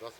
10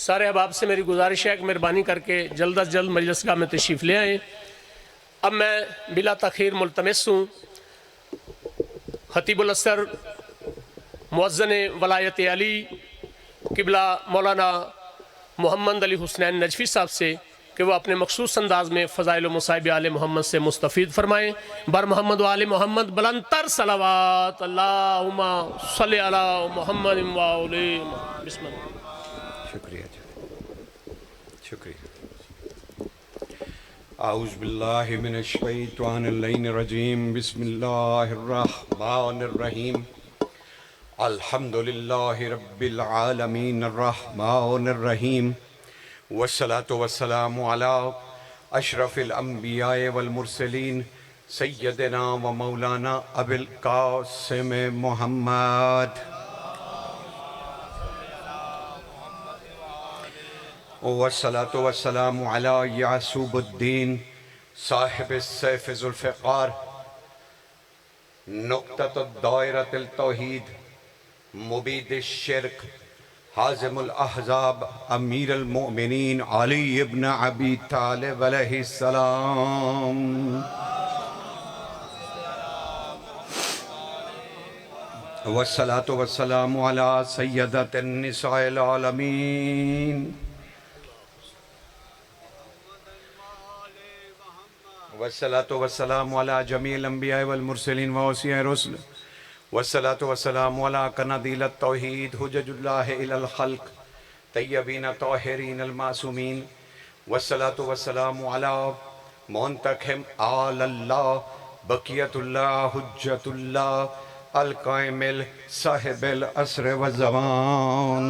سارے احباب سے میری گزارش ہے کہ مہربانی کر کے جلد از جلد مجلس گاہ میں تشریف لے آئیں۔ اب میں بلا تاخیر ملتمس ہوں خطیب الاسر مؤذن ولایت علی قبلہ مولانا محمد علی حسنین نجفی صاحب سے کہ وہ اپنے مخصوص انداز میں فضائل و مصائب آل محمد سے مستفید فرمائیں۔ بر محمد و آل محمد بلندتر صلوات، اللہم صلی علی محمد و آل محمد۔ بسم اللہ۔ شکریہ شکریہ۔ اعوذ باللہ من الشیطان اللعین الرجیم، بسم اللہ الرحمن الرحیم، الحمدللہ رب العالمین الرحمن الرحیم، والصلاة والسلام علی اشرف الانبیاء والمرسلین سیدنا و مولانا ابی القاسم محمد والصلاة والسلام علی یعصوب الدین صاحب السیف ذوالفقار نقطۃ الدائرۃ التوحید مبید الشرک حازم الاحزاب امیر المؤمنین علی ابن ابی طالب علیہ السلام، والصلاة والسلام علی سیدۃ النساء العالمین، والصلاة والسلام علی جمیع الانبیاء والمرسلین واوصیاء الرسل، والصلاة والسلام علی قنادیل التوحید حجج اللہ الی الخلق طیبین طاہرین المعصومین، والصلاة والسلام علی منتخب آل اللہ بقیت اللہ حجت اللہ القائم صاحب العصر والزمان،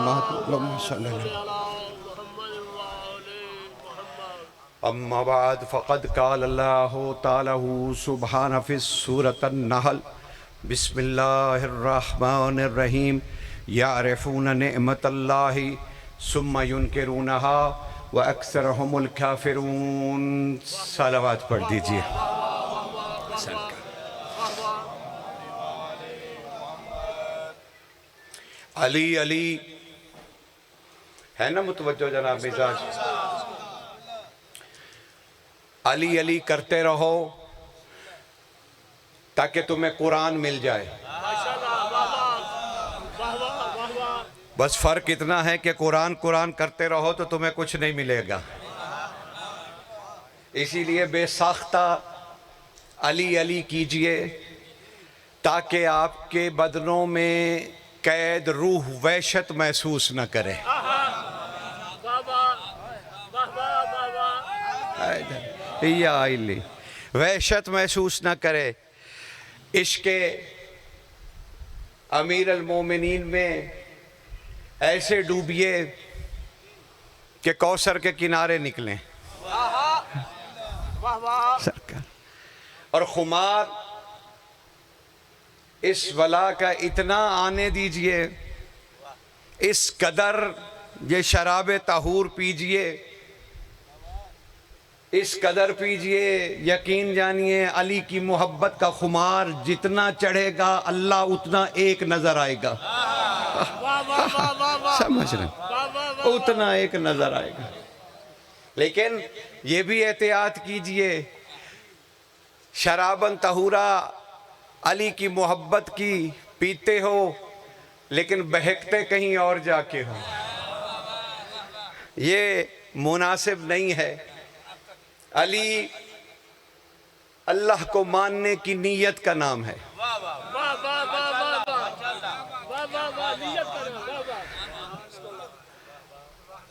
اللہم صلی اللہ علیہ وسلم۔ اما بعد فقد قال اللہ تعالی سبحانہ فی سورۃ النحل، بسم اللہ الرحمن الرحیم، یعرفون نعمت اللہ ثم ینکرونها واکثرهم الکافرون۔ صلوات پڑھ دیجئے۔ علی علی ہے نا متوجہ جناب مزاج؟ علی علی کرتے رہو تاکہ تمہیں قرآن مل جائے۔ بس فرق اتنا ہے کہ قرآن کرتے رہو تو تمہیں کچھ نہیں ملے گا، اسی لیے بے ساختہ علی علی کیجئے تاکہ آپ کے بدنوں میں قید روح وحشت محسوس نہ کرے۔ یا علی وحشت محسوس نہ کرے، عشق امیر المومنین میں ایسے ڈوبیے کہ کوثر کے کنارے نکلیں سرکار، اور خمار اس ولا کا اتنا آنے دیجئے، اس قدر یہ شراب طہور پیجئے، اس قدر پیجئے، یقین جانیے علی کی محبت کا خمار جتنا چڑھے گا اللہ اتنا ایک نظر آئے گا۔ سمجھ رہے ہیں؟ اتنا ایک نظر آئے گا۔ لیکن یہ بھی احتیاط کیجئے، شراباً طہورا علی کی محبت کی پیتے ہو لیکن بہکتے کہیں اور جا کے ہو، یہ مناسب نہیں ہے۔ علی اللہ کو ماننے کی نیت کا نام ہے۔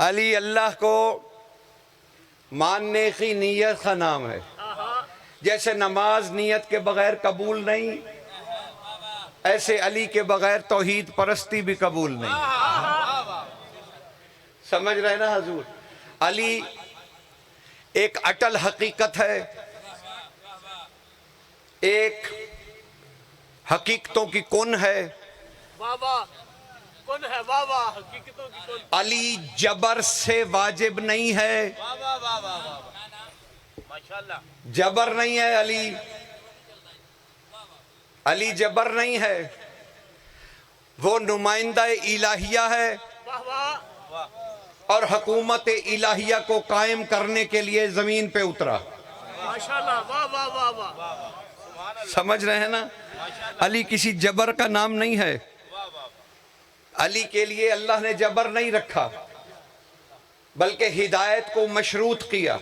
علی اللہ کو ماننے کی نیت کا نام ہے۔ جیسے نماز نیت کے بغیر قبول نہیں، ایسے علی کے بغیر توحید پرستی بھی قبول نہیں۔ سمجھ رہے نا حضور؟ علی ایک اٹل حقیقت ہے، ایک حقیقتوں کی کن ہے۔ علی جبر سے واجب نہیں ہے، جبر نہیں ہے علی، علی جبر نہیں ہے، وہ نمائندہ الہیہ ہے، اور حکومت الہیہ کو قائم کرنے کے لیے زمین پہ اترا. ماشاءاللہ، واہ واہ واہ واہ. سمجھ رہے ہیں نا؟ علی کسی جبر کا نام نہیں ہے. علی کے لیے اللہ نے جبر نہیں رکھا بلکہ ہدایت کو مشروط کیا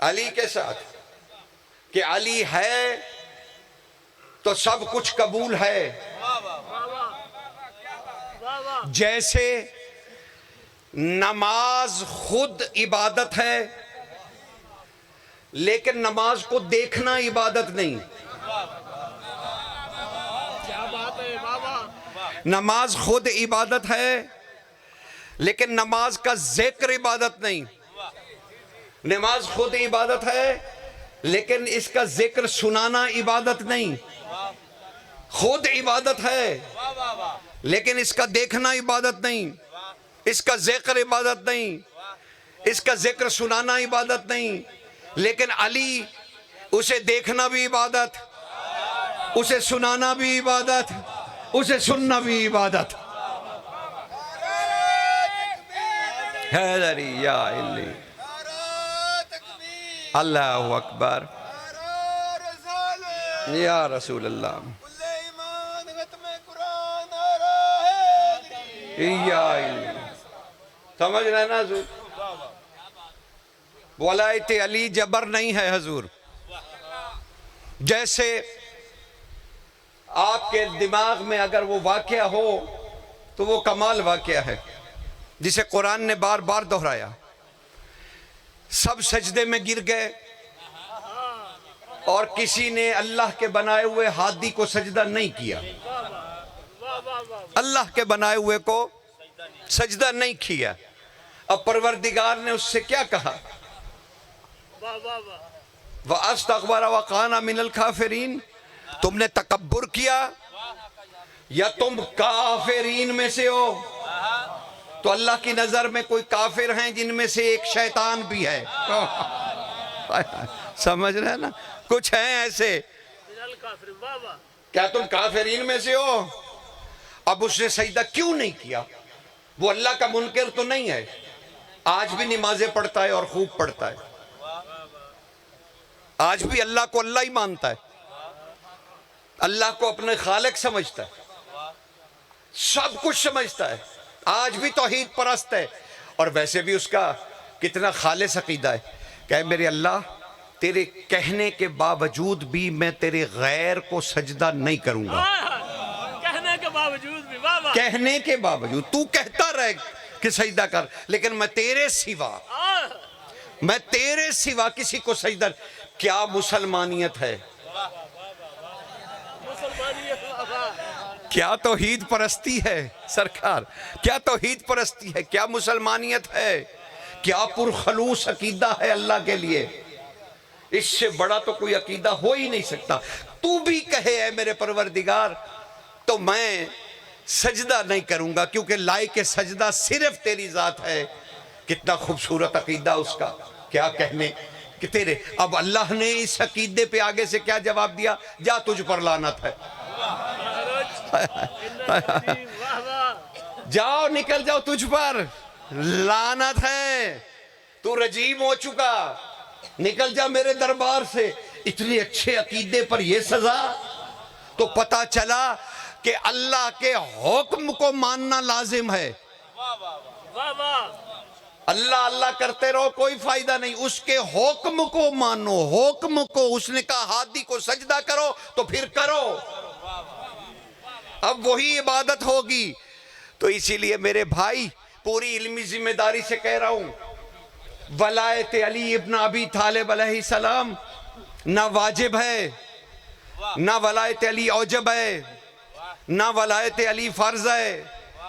علی کے ساتھ کہ علی ہے تو سب کچھ قبول ہے. جیسے نماز خود عبادت ہے لیکن نماز کو دیکھنا عبادت نہیں. کیا بات ہے، واہ واہ. نماز خود عبادت ہے لیکن نماز کا ذکر عبادت نہیں. نماز خود عبادت ہے لیکن اس کا ذکر سنانا عبادت نہیں. خود عبادت ہے لیکن اس کا دیکھنا عبادت نہیں، اس کا ذکر عبادت نہیں، اس کا ذکر سنانا عبادت نہیں. لیکن علی، اسے دیکھنا بھی عبادت، اسے سنانا بھی عبادت، اسے سننا بھی عبادت. حیدری یا علی، اللہ اکبر یا رسول اللہ. یا علی، سمجھ رہے نا حضور؟ ولایت علی جبر نہیں ہے حضور. جیسے آپ کے دماغ میں اگر وہ واقعہ ہو تو وہ کمال واقعہ ہے جسے قرآن نے بار بار دہرایا. سب سجدے میں گر گئے اور کسی نے اللہ کے بنائے ہوئے ہادی کو سجدہ نہیں کیا. اللہ کے بنائے ہوئے کو سجدہ نہیں کیا. اب پروردگار نے اس سے کیا کہا؟ وَأَسْتَغْبَرَ وَقَانَ مِنَ الْكَافِرِينَ. تم نے تکبر کیا یا تم کافرین میں سے ہو؟ تو اللہ کی نظر میں کوئی کافر ہیں جن میں سے ایک شیطان بھی ہے. سمجھ رہے ہیں نا؟ کچھ ہیں ایسے. کیا تم کافرین میں سے ہو؟ اب اس نے سجدہ کیوں نہیں کیا؟ وہ اللہ کا منکر تو نہیں ہے، آج بھی نمازیں پڑھتا ہے اور خوب پڑھتا ہے، آج بھی اللہ کو اللہ ہی مانتا ہے، اللہ کو اپنے خالق سمجھتا ہے، سب کچھ سمجھتا ہے، آج بھی توحید پرست ہے. اور ویسے بھی اس کا کتنا خالص عقیدہ ہے کہ اے میرے اللہ، تیرے کہنے کے باوجود بھی میں تیرے غیر کو سجدہ نہیں کروں گا. کہنے کے باوجود بھی، واہ واہ. کہنے کے باوجود تو کہتا رہے کہ سجدہ کر، لیکن میں تیرے سوا کسی کو سجدہ. کیا مسلمانیت ہے؟ کیا توحید پرستی ہے سرکار؟ کیا توحید پرستی ہے؟ کیا مسلمانیت ہے؟ کیا پرخلوص عقیدہ ہے اللہ کے لیے؟ اس سے بڑا تو کوئی عقیدہ ہو ہی نہیں سکتا. تو بھی کہے اے میرے پروردگار تو میں سجدہ نہیں کروں گا کیونکہ لائق سجدہ صرف تیری ذات ہے. کتنا خوبصورت عقیدہ اس کا، کیا کہنے کہ تیرے. اب اللہ نے اس عقیدے پہ آگے سے کیا جواب دیا؟ جا تجھ پر لعنت ہے. جاؤ، نکل جاؤ، تجھ پر لعنت ہے، تو رجیم ہو چکا، نکل جا میرے دربار سے. اتنے اچھے عقیدے پر یہ سزا. تو پتہ چلا کہ اللہ کے حکم کو ماننا لازم ہے. اللہ اللہ کرتے رہو کوئی فائدہ نہیں، اس کے حکم کو مانو. حکم کو، اس نے کہا ہادی کو سجدہ کرو تو پھر کرو، اب وہی عبادت ہوگی. تو اسی لیے میرے بھائی پوری علمی ذمہ داری سے کہہ رہا ہوں، ولایت علی ابن ابی طالب علیہ السلام نہ واجب ہے، نہ ولایت علی اوجب ہے، نہ ولایت علی فرض ہے،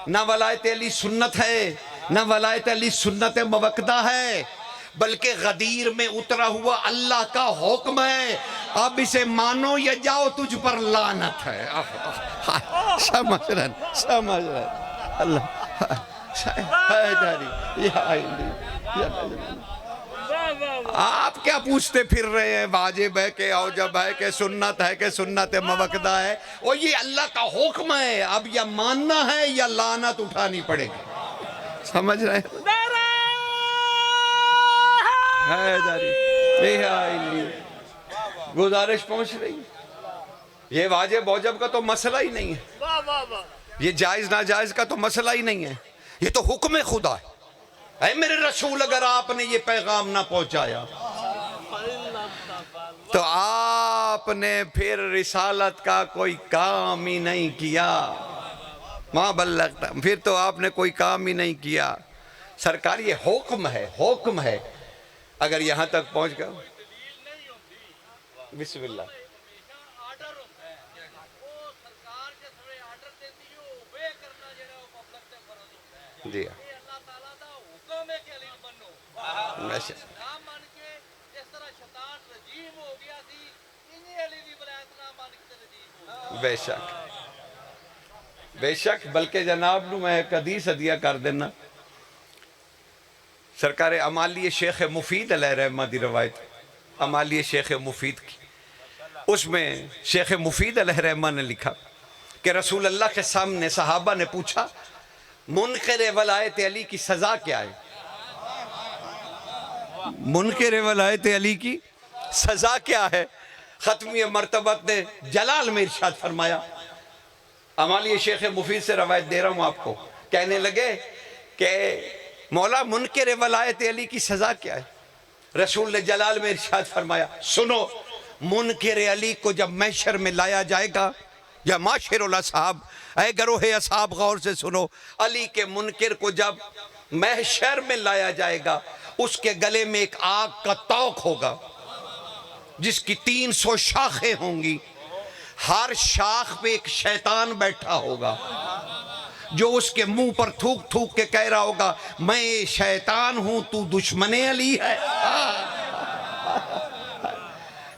نہ ولایت علی سنت ہے، نہ ولایت علی سنت موقدہ ہے، بلکہ غدیر میں اترا ہوا اللہ کا حکم ہے. اب اسے مانو یا جاؤ تجھ پر لعنت ہے. سمجھ رہے اللہ. آپ کیا پوچھتے پھر رہے ہیں واجب ہے کہ اوجب ہے کہ سنت ہے کہ سنت موقدہ ہے؟ اور یہ اللہ کا حکم ہے، اب یا ماننا ہے یا لعنت اٹھانی پڑے گی. سمجھ رہے ہیں؟ گزارش پہنچ رہی ہے۔ یہ واجب واجب کا تو مسئلہ ہی نہیں ہے، یہ جائز ناجائز کا تو مسئلہ ہی نہیں ہے، یہ تو حکم خدا ہے۔ اے میرے رسول، اگر آپ نے یہ پیغام نہ پہنچایا تو آپ نے پھر رسالت کا کوئی کام ہی نہیں کیا۔ ماں بلغت، پھر تو آپ نے کوئی کام ہی نہیں کیا۔ سرکار یہ حکم ہے، حکم ہے، اگر یہاں تک پہنچ گئے۔ بسم اللہ۔ جی بے شک بے شک، بلکہ جناب نو میں ایک حدیث ہدیہ کر دینا۔ سرکار امالی شیخ مفید علیہ رحمہ دی روایت، امالی شیخ مفید کی، اس میں شیخ مفید علیہ رحمہ نے لکھا کہ رسول اللہ کے سامنے صحابہ نے پوچھا منکر ولایت علی کی سزا کیا ہے؟ منکر ولایت علی کی سزا کیا ہے؟ ختمی مرتبت نے جلال میں ارشاد فرمایا، امالی شیخ مفید سے روایت دے رہا ہوں آپ کو، کہنے لگے کہ مولا منکر ولایت علی کی سزا کیا ہے؟ رسول نے جلال میں ارشاد فرمایا، سنو، منکر علی کو جب محشر میں لایا جائے گا، یا معاشر الاصحاب، اے گروہ اصحاب غور سے سنو، علی کے منکر کو جب محشر میں لایا جائے گا، اس کے گلے میں ایک آگ کا توق ہوگا جس کی 300 شاخیں ہوں گی، ہر شاخ پہ ایک شیطان بیٹھا ہوگا جو اس کے منہ پر تھوک تھوک کے کہہ رہا ہوگا، میں شیطان ہوں، تو دشمن علی ہے۔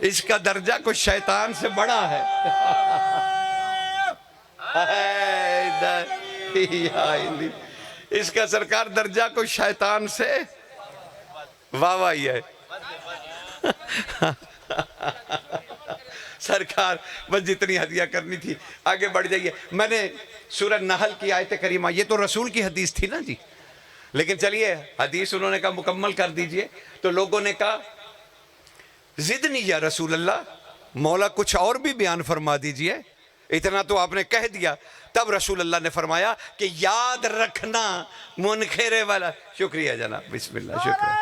اس کا درجہ کوئی شیطان سے بڑا ہے۔ اس کا سرکار درجہ کوئی شیطان سے واہ واہ ہی ہے۔ سرکار بس جتنی ہدیہ کرنی تھی آگے بڑھ جائیے۔ میں نے سورہ نحل کی آیت کریمہ، یہ تو رسول کی حدیث تھی نا جی، لیکن چلیے حدیث انہوں نے کہا مکمل کر دیجئے، تو لوگوں نے کہا زدنی یا رسول اللہ، مولا کچھ اور بھی بیان فرما دیجئے، اتنا تو آپ نے کہہ دیا۔ تب رسول اللہ نے فرمایا کہ یاد رکھنا منکر والا، شکریہ جناب، بسم اللہ، شکریہ۔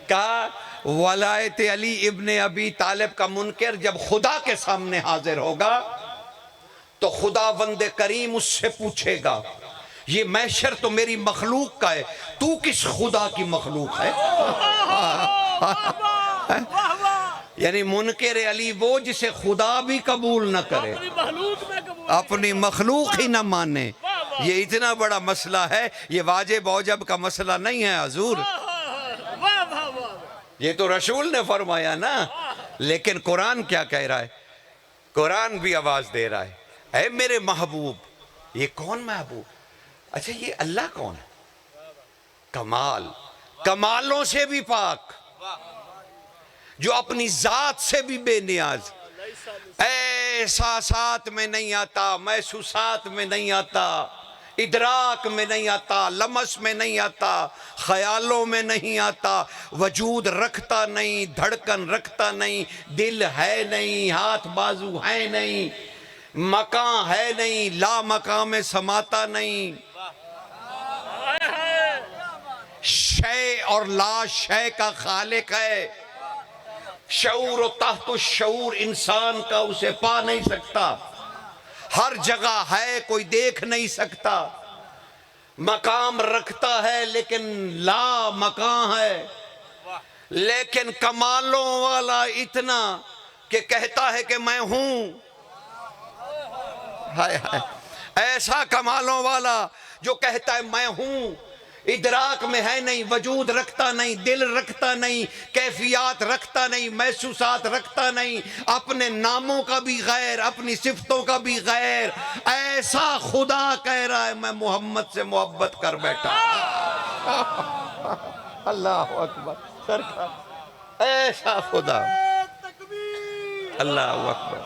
کہا ولایت علی ابن ابی طالب کا منکر جب خدا کے سامنے حاضر ہوگا تو خداوند کریم اس سے پوچھے گا، یہ محشر تو میری مخلوق کا ہے، تو کس خدا کی مخلوق ہے؟ یعنی منکر علی وہ جسے خدا بھی قبول نہ کرے، اپنی مخلوق ہی نہ مانے۔ یہ اتنا بڑا مسئلہ ہے، یہ واجب واجب کا مسئلہ نہیں ہے حضور، یہ تو رسول نے فرمایا نا۔ لیکن قرآن کیا کہہ رہا ہے؟ قرآن بھی آواز دے رہا ہے، اے میرے محبوب۔ یہ کون محبوب؟ اچھا یہ اللہ کون ہے؟ کمال، کمالوں سے بھی پاک، جو اپنی ذات سے بھی بے نیاز، احساسات میں نہیں آتا، محسوسات میں نہیں آتا، ادراک میں نہیں آتا، لمس میں نہیں آتا، خیالوں میں نہیں آتا، وجود رکھتا نہیں، دھڑکن رکھتا نہیں، دل ہے نہیں، ہاتھ بازو ہے نہیں، مکان ہے نہیں، لا مکان میں سماتا نہیں، شے اور لا شے کا خالق ہے، شعور و تحت الشعور انسان کا اسے پا نہیں سکتا، ہر جگہ ہے کوئی دیکھ نہیں سکتا، مقام رکھتا ہے لیکن لا مکان ہے، لیکن کمالوں والا اتنا کہ کہتا ہے کہ میں ہوں، ایسا کمالوں والا جو کہتا ہے میں ہوں، ادراک میں ہے نہیں، وجود رکھتا نہیں، دل رکھتا نہیں، کیفیات رکھتا نہیں، محسوسات رکھتا نہیں، اپنے ناموں کا بھی غیر، اپنی صفتوں کا بھی غیر، ایسا خدا کہہ رہا ہے میں محمد سے محبت کر بیٹھا۔ اللہ اکبر، سرکار ایسا خدا، اللہ اکبر،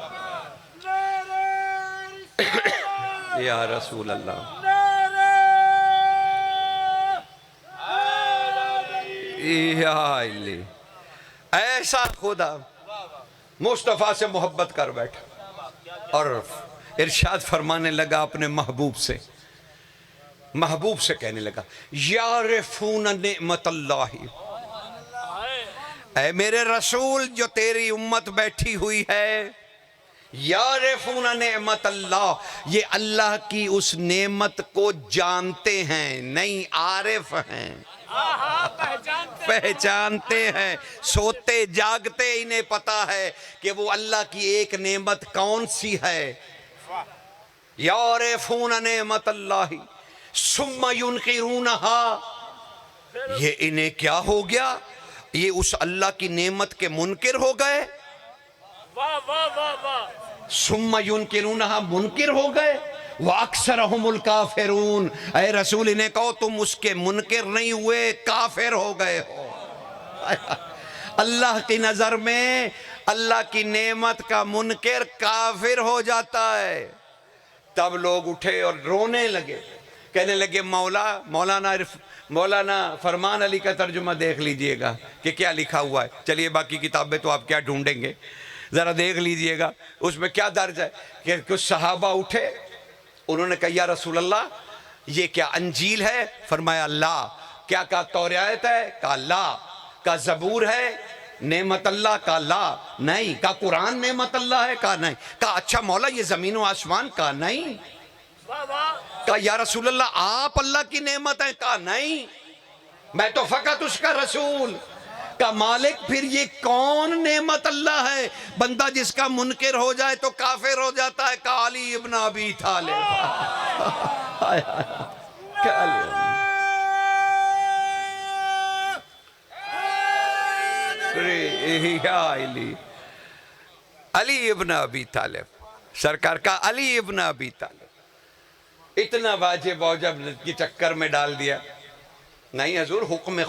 یا رسول اللہ، یا علی، ایسا خدا مصطفیٰ سے محبت کر بیٹھا اور ارشاد فرمانے لگا اپنے محبوب سے کہنے لگا یعرفون نعمت اللہ، اے میرے رسول جو تیری امت بیٹھی ہوئی ہے، یعرفون نعمت اللہ، یہ اللہ کی اس نعمت کو جانتے ہیں، نہیں عارف ہیں، پہچانتے ہیں، سوتے جاگتے انہیں پتا ہے کہ وہ اللہ کی ایک نعمت کون سی ہے۔ یعرفون نعمت اللہ ثم ینکرونہا، یہ انہیں کیا ہو گیا، یہ اس اللہ کی نعمت کے منکر ہو گئے، ثم ینکرونہا، منکر ہو گئے، وَأَكْثَرَهُمُ الْكَافِرُونَ، اے رسول انہیں کہو تم اس کے منکر نہیں ہوئے، کافر ہو گئے ہو۔ اللہ کی نظر میں اللہ کی نعمت کا منکر کافر ہو جاتا ہے۔ تب لوگ اٹھے اور رونے لگے، کہنے لگے مولانا فرمان علی کا ترجمہ دیکھ لیجئے گا کہ کیا لکھا ہوا ہے، چلیے باقی کتابیں تو آپ کیا ڈھونڈیں گے، ذرا دیکھ لیجئے گا اس میں کیا درج ہے کہ کچھ صحابہ اٹھے، انہوں نے کہا یا رسول اللہ یہ کیا انجیل ہے؟ فرمایا لا۔ کیا کہا توریت ہے؟ کہا لا۔ کہا زبور ہے نعمت اللہ؟ کہا لا۔ نہیں۔ کہا قرآن نعمت اللہ ہے؟ کہا نہیں۔ کہا اچھا مولا یہ زمین و آسمان؟ کہا نہیں۔ کہا یا رسول اللہ آپ اللہ کی نعمت ہیں؟ کہا نہیں، میں تو فقط اس کا رسول۔ کہا مالک پھر یہ کون نعمت اللہ ہے؟ بندہ جس کا منکر ہو جائے تو کافر ہو جاتا ہے۔ کہا علی ابن ابی طالب۔ علی ابن ابی طالب، سرکار کا علی ابن ابی طالب اتنا واجب واجب کی چکر میں ڈال دیا۔ نہیں حضور، حکم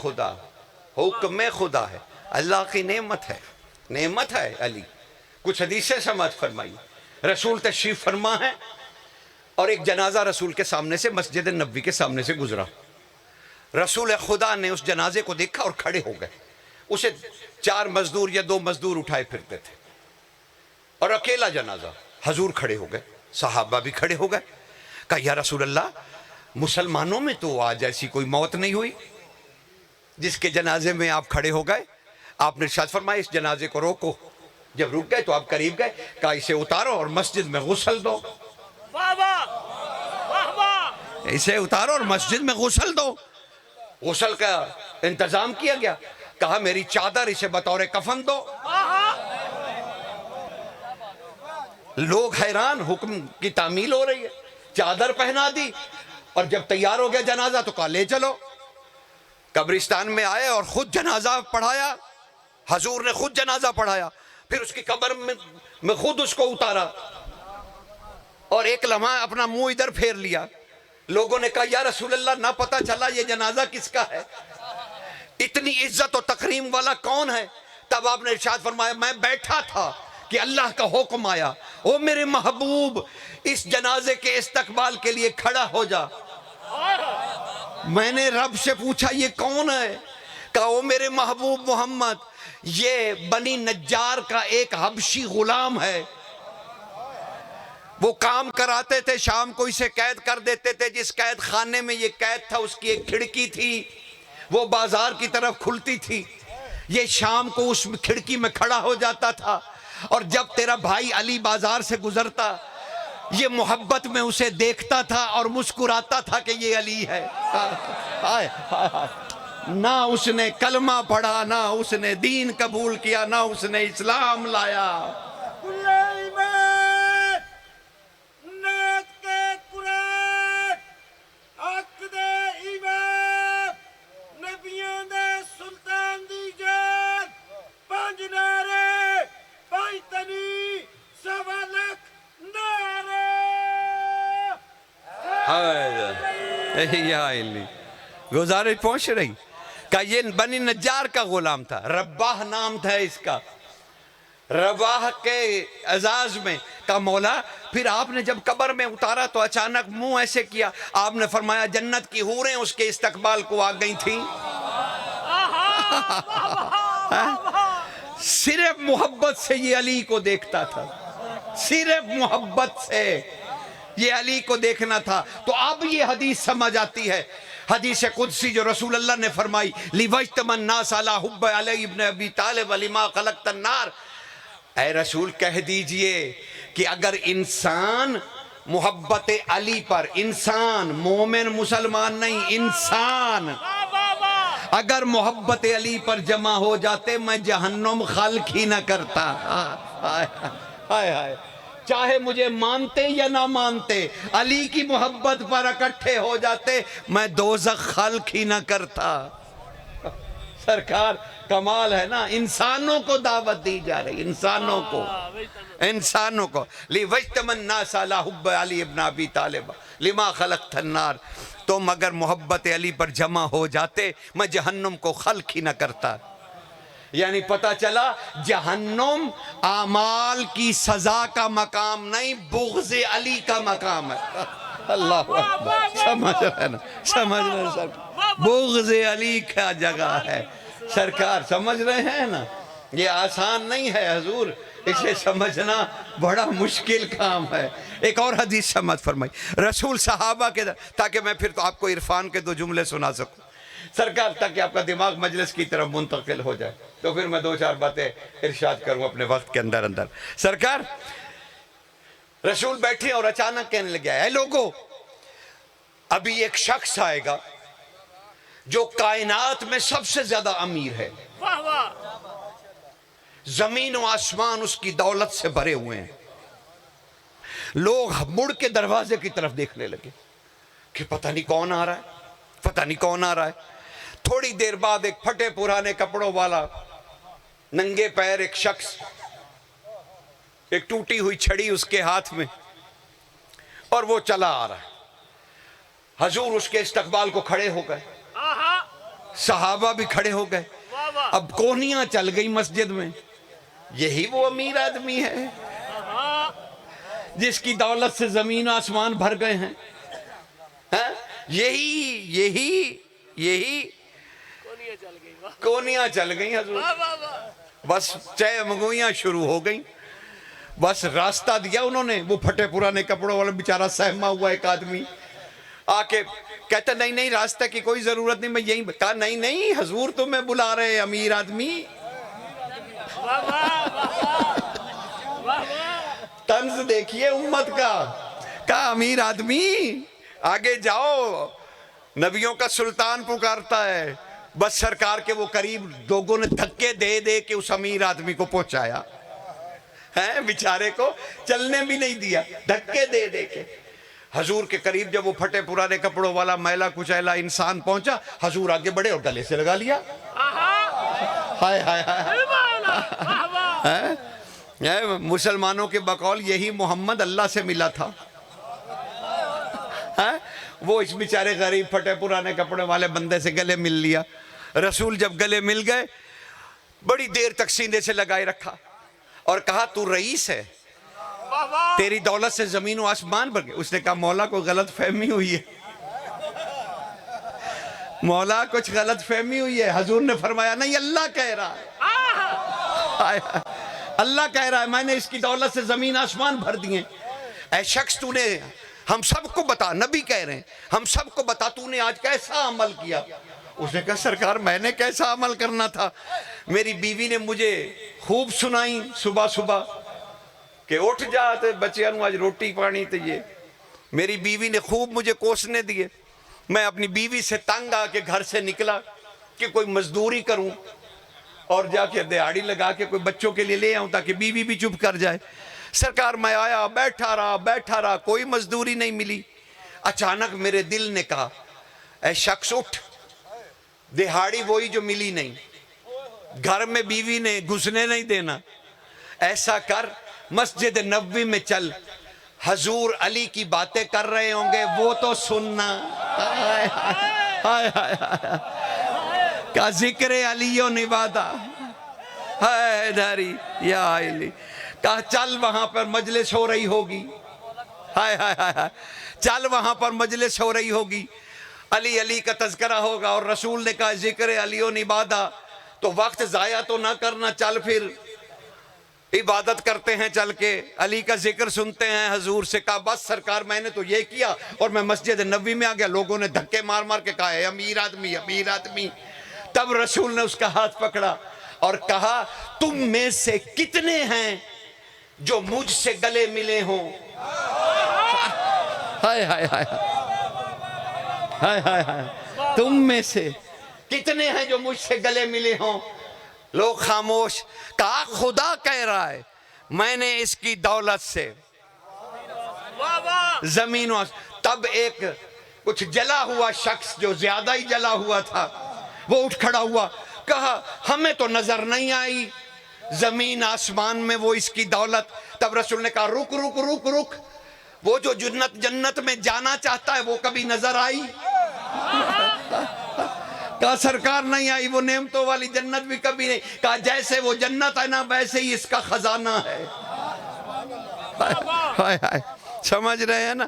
خدا ہے، اللہ کی نعمت ہے علی۔ کچھ حدیثیں سماعت فرمائی، رسول تشریف فرما ہے اور ایک جنازہ رسول کے سامنے سے، مسجد نبوی کے سامنے سے گزرا، رسول خدا نے اس جنازے کو دیکھا اور کھڑے ہو گئے۔ اسے 4 مزدور یا 2 مزدور اٹھائے پھرتے تھے اور اکیلا جنازہ، حضور کھڑے ہو گئے، صحابہ بھی کھڑے ہو گئے۔ کہا یا رسول اللہ مسلمانوں میں تو آج ایسی کوئی موت نہیں ہوئی جس کے جنازے میں آپ کھڑے ہو گئے۔ آپ نے ارشاد فرمایا اس جنازے کو روکو۔ جب رک گئے تو آپ قریب گئے، کہا اسے اتارو اور مسجد میں غسل دو۔ اسے اتارو اور مسجد میں غسل دو۔ غسل کا انتظام کیا گیا، کہا میری چادر اسے بطور کفن دو۔ لوگ حیران، حکم کی تعمیل ہو رہی ہے، چادر پہنا دی اور جب تیار ہو گیا جنازہ تو کہا لے چلو۔ قبرستان میں آئے اور خود جنازہ پڑھایا، حضور نے خود جنازہ پڑھایا، پھر اس کی قبر میں خود اس کو اتارا اور ایک لمحہ اپنا منہ ادھر پھیر لیا۔ لوگوں نے کہا یا رسول اللہ نہ پتہ چلا یہ جنازہ کس کا ہے، اتنی عزت و تکریم والا کون ہے؟ تب آپ نے ارشاد فرمایا میں بیٹھا تھا کہ اللہ کا حکم آیا، او میرے محبوب اس جنازے کے استقبال کے لیے کھڑا ہو جا۔ میں نے رب سے پوچھا یہ کون ہے؟ کہا او میرے محبوب محمد یہ بنی نجار کا ایک حبشی غلام ہے، وہ کام کراتے تھے، شام کو اسے قید کر دیتے تھے، جس قید خانے میں یہ قید تھا اس کی ایک کھڑکی تھی، وہ بازار کی طرف کھلتی تھی، یہ شام کو اس کھڑکی میں کھڑا ہو جاتا تھا اور جب تیرا بھائی علی بازار سے گزرتا یہ محبت میں اسے دیکھتا تھا اور مسکراتا تھا کہ یہ علی ہے۔ نہ اس نے کلمہ پڑھا، نہ اس نے دین قبول کیا، نہ اس نے اسلام لایا۔ یا علی گزارش پہنچ رہی کہ یہ بنی نجار کا غلام تھا، رباح نام تھا اس کا۔ رباح کے اعزاز میں کہا مولا پھر آپ نے جب قبر میں اتارا تو اچانک منہ ایسے کیا، آپ نے فرمایا جنت کی حوریں اس کے استقبال کو آ گئی تھیں۔ صرف محبت سے یہ علی کو دیکھتا تھا، صرف محبت سے یہ علی کو دیکھنا تھا۔ تو اب یہ حدیث سمجھ آتی ہے، حدیث قدسی جو رسول اللہ نے فرمائی، لِوَجْتَمَ النَّاسَ عَلَى حُبِّ عَلِيِّ بْنِ أَبِي طالب لِمَا خَلَقْتَ النَّارَ۔ اے رسول کہہ دیجئے کہ اگر انسان محبت علی پر، انسان مومن مسلمان نہیں، انسان اگر محبت علی پر جمع ہو جاتے میں جہنم خلق ہی نہ کرتا۔ ہائے ہائے ہائے، چاہے مجھے مانتے یا نہ مانتے، علی کی محبت پر اکٹھے ہو جاتے میں دوزخ خلق ہی نہ کرتا۔ سرکار کمال ہے نا، انسانوں کو دعوت دی جا رہی، انسانوں کو، انسانوں کو۔ لِوَجْتَمَ النَّاسَ عَلَى حُبِّ عَلِيِّ بْنِ أَبِي طالب لِمَا خَلَقْتَ النَّارَ۔ تم اگر محبت علی پر جمع ہو جاتے میں جہنم کو خلق ہی نہ کرتا۔ یعنی پتہ چلا جہنم اعمال کی سزا کا مقام نہیں، بغض علی کا مقام ہے۔ اللہ اکبر، سمجھ رہے نا، سمجھ رہے ہیں سر، بغض علی کا جگہ ہے۔ سرکار سمجھ رہے ہیں نا، یہ آسان نہیں ہے حضور، اسے سمجھنا بڑا مشکل کام ہے۔ ایک اور حدیث سمجھ فرمائی رسول صحابہ کے، تاکہ میں پھر تو آپ کو عرفان کے 2 جملے سنا سکوں سرکار، تاکہ آپ کا دماغ مجلس کی طرف منتقل ہو جائے، تو پھر میں 2-4 باتیں ارشاد کروں اپنے وقت کے اندر اندر۔ سرکار رسول بیٹھے اور اچانک کہنے لگے، اے لوگو، ابھی ایک شخص آئے گا جو کائنات میں سب سے زیادہ امیر ہے، زمین و آسمان اس کی دولت سے بھرے ہوئے ہیں۔ لوگ مڑ کے دروازے کی طرف دیکھنے لگے کہ پتہ نہیں کون آ رہا ہے، پتہ نہیں کون آ رہا ہے۔ تھوڑی دیر بعد ایک پھٹے پرانے کپڑوں والا، ننگے پیر ایک شخص، ایک ٹوٹی ہوئی چھڑی اس کے ہاتھ میں، اور وہ چلا آ رہا ہے۔ حضور اس کے استقبال کو کھڑے ہو گئے، صحابہ بھی کھڑے ہو گئے۔ اب کونیاں چل گئی مسجد میں، یہی وہ امیر آدمی ہے جس کی دولت سے زمین آسمان بھر گئے ہیں، یہی کونیاں چل گئی حضور، بس چہ مگویاں شروع ہو گئیں، بس راستہ دیا انہوں نے۔ وہ پھٹے پرانے کپڑوں والا بیچارہ سہما ہوا ایک آدمی آ کے کہتا نہیں راستہ کی کوئی ضرورت نہیں، میں یہیں کہا نہیں حضور تمہیں بلا رہے امیر آدمی۔ طنز دیکھیے امت کا، کہا امیر آدمی آگے جاؤ، نبیوں کا سلطان پکارتا ہے۔ بس سرکار کے وہ قریب لوگوں نے دھکے دے دے کے اس امیر آدمی کو پہنچایا ہے، بیچارے کو چلنے بھی نہیں دیا، دھکے دے دے کے۔ حضور کے قریب جب وہ پھٹے پرانے کپڑوں والا میلا کچیلا انسان پہنچا، حضور آگے بڑھے اور گلے سے لگا لیا۔ ہائے ہائے ہائے، مسلمانوں کے بقول یہی محمد اللہ سے ملا تھا۔ وہ اس بیچارے غریب پھٹے پرانے کپڑے والے بندے سے گلے مل لیا۔ رسول جب گلے مل گئے بڑی دیر تک سینے سے لگائے رکھا اور کہا تو رئیس ہے، تیری دولت سے زمین و آسمان بھر گئے۔ اس نے کہا مولا کو غلط فہمی ہوئی ہے، مولا کچھ غلط فہمی ہوئی ہے۔ حضور نے فرمایا نہیں، اللہ کہہ رہا ہے، اللہ کہہ رہا ہے میں نے اس کی دولت سے زمین آسمان بھر دیے۔ اے شخص تو نے ہم سب کو بتا، نبی کہہ رہے ہیں ہم سب کو بتا تو نے آج کیسا عمل کیا۔ اس نے کہا سرکار میں نے کیسا عمل کرنا تھا، میری بیوی نے مجھے خوب سنائی صبح صبح کہ اٹھ جاتے بچیاں نو آج روٹی پانی تیے، میری بیوی نے خوب مجھے کوسنے دیے۔ میں اپنی بیوی سے تنگ آ کے گھر سے نکلا کہ کوئی مزدوری کروں اور جا کے دیہاڑی لگا کے کوئی بچوں کے لیے لے آؤں تاکہ بیوی بھی چپ کر جائے۔ سرکار میں آیا، بیٹھا رہا، کوئی مزدوری نہیں ملی۔ اچانک میرے دل نے کہا اے شخص اٹھ، دیہاڑی وہی جو ملی نہیں، گھر میں بیوی نے گھسنے نہیں دینا، ایسا کر مسجد نبوی میں چل، حضور علی کی باتیں کر رہے ہوں گے وہ تو سننا۔ کا ذکر علی و نبادا ہے داری یا علی، کہا چل وہاں پر مجلس ہو رہی ہوگی، چل وہاں پر مجلس ہو رہی ہوگی، علی کا تذکرہ ہوگا۔ اور رسول نے کہا ذکر علی و نبادا تو وقت ضائع تو نہ کرنا، چل پھر عبادت کرتے ہیں، چل کے علی کا ذکر سنتے ہیں۔ حضور سے کہا بس سرکار میں نے تو یہ کیا، اور میں مسجد نبوی میں آ گیا، لوگوں نے دھکے مار مار کے کہا ہے امیر آدمی امیر آدمی۔ تب رسول نے اس کا ہاتھ پکڑا اور کہا تم میں سے کتنے ہیں جو مجھ سے گلے ملے ہوں؟ ہائے ہائے ہائے ہائے ہائے ہائے، تم میں سے کتنے ہیں جو مجھ سے گلے ملے ہوں؟ لوگ خاموش۔ کہا خدا کہہ رہا ہے میں نے اس کی دولت سے زمینوں۔ تب ایک کچھ جلا ہوا شخص جو زیادہ ہی جلا ہوا تھا وہ اٹھ کھڑا ہوا، کہا ہمیں تو نظر نہیں آئی زمین آسمان میں وہ اس کی دولت۔ تب رسول نے کہا رک رک رک رک، وہ جو جنت میں جانا چاہتا ہے وہ کبھی نظر آئی؟ کہا سرکار نہیں آئی، وہ نعمتوں والی جنت بھی کبھی نہیں۔ کہا جیسے وہ جنت ہے نا ویسے ہی اس کا خزانہ ہے۔ ہائے ہائے، سمجھ رہے ہیں نا؟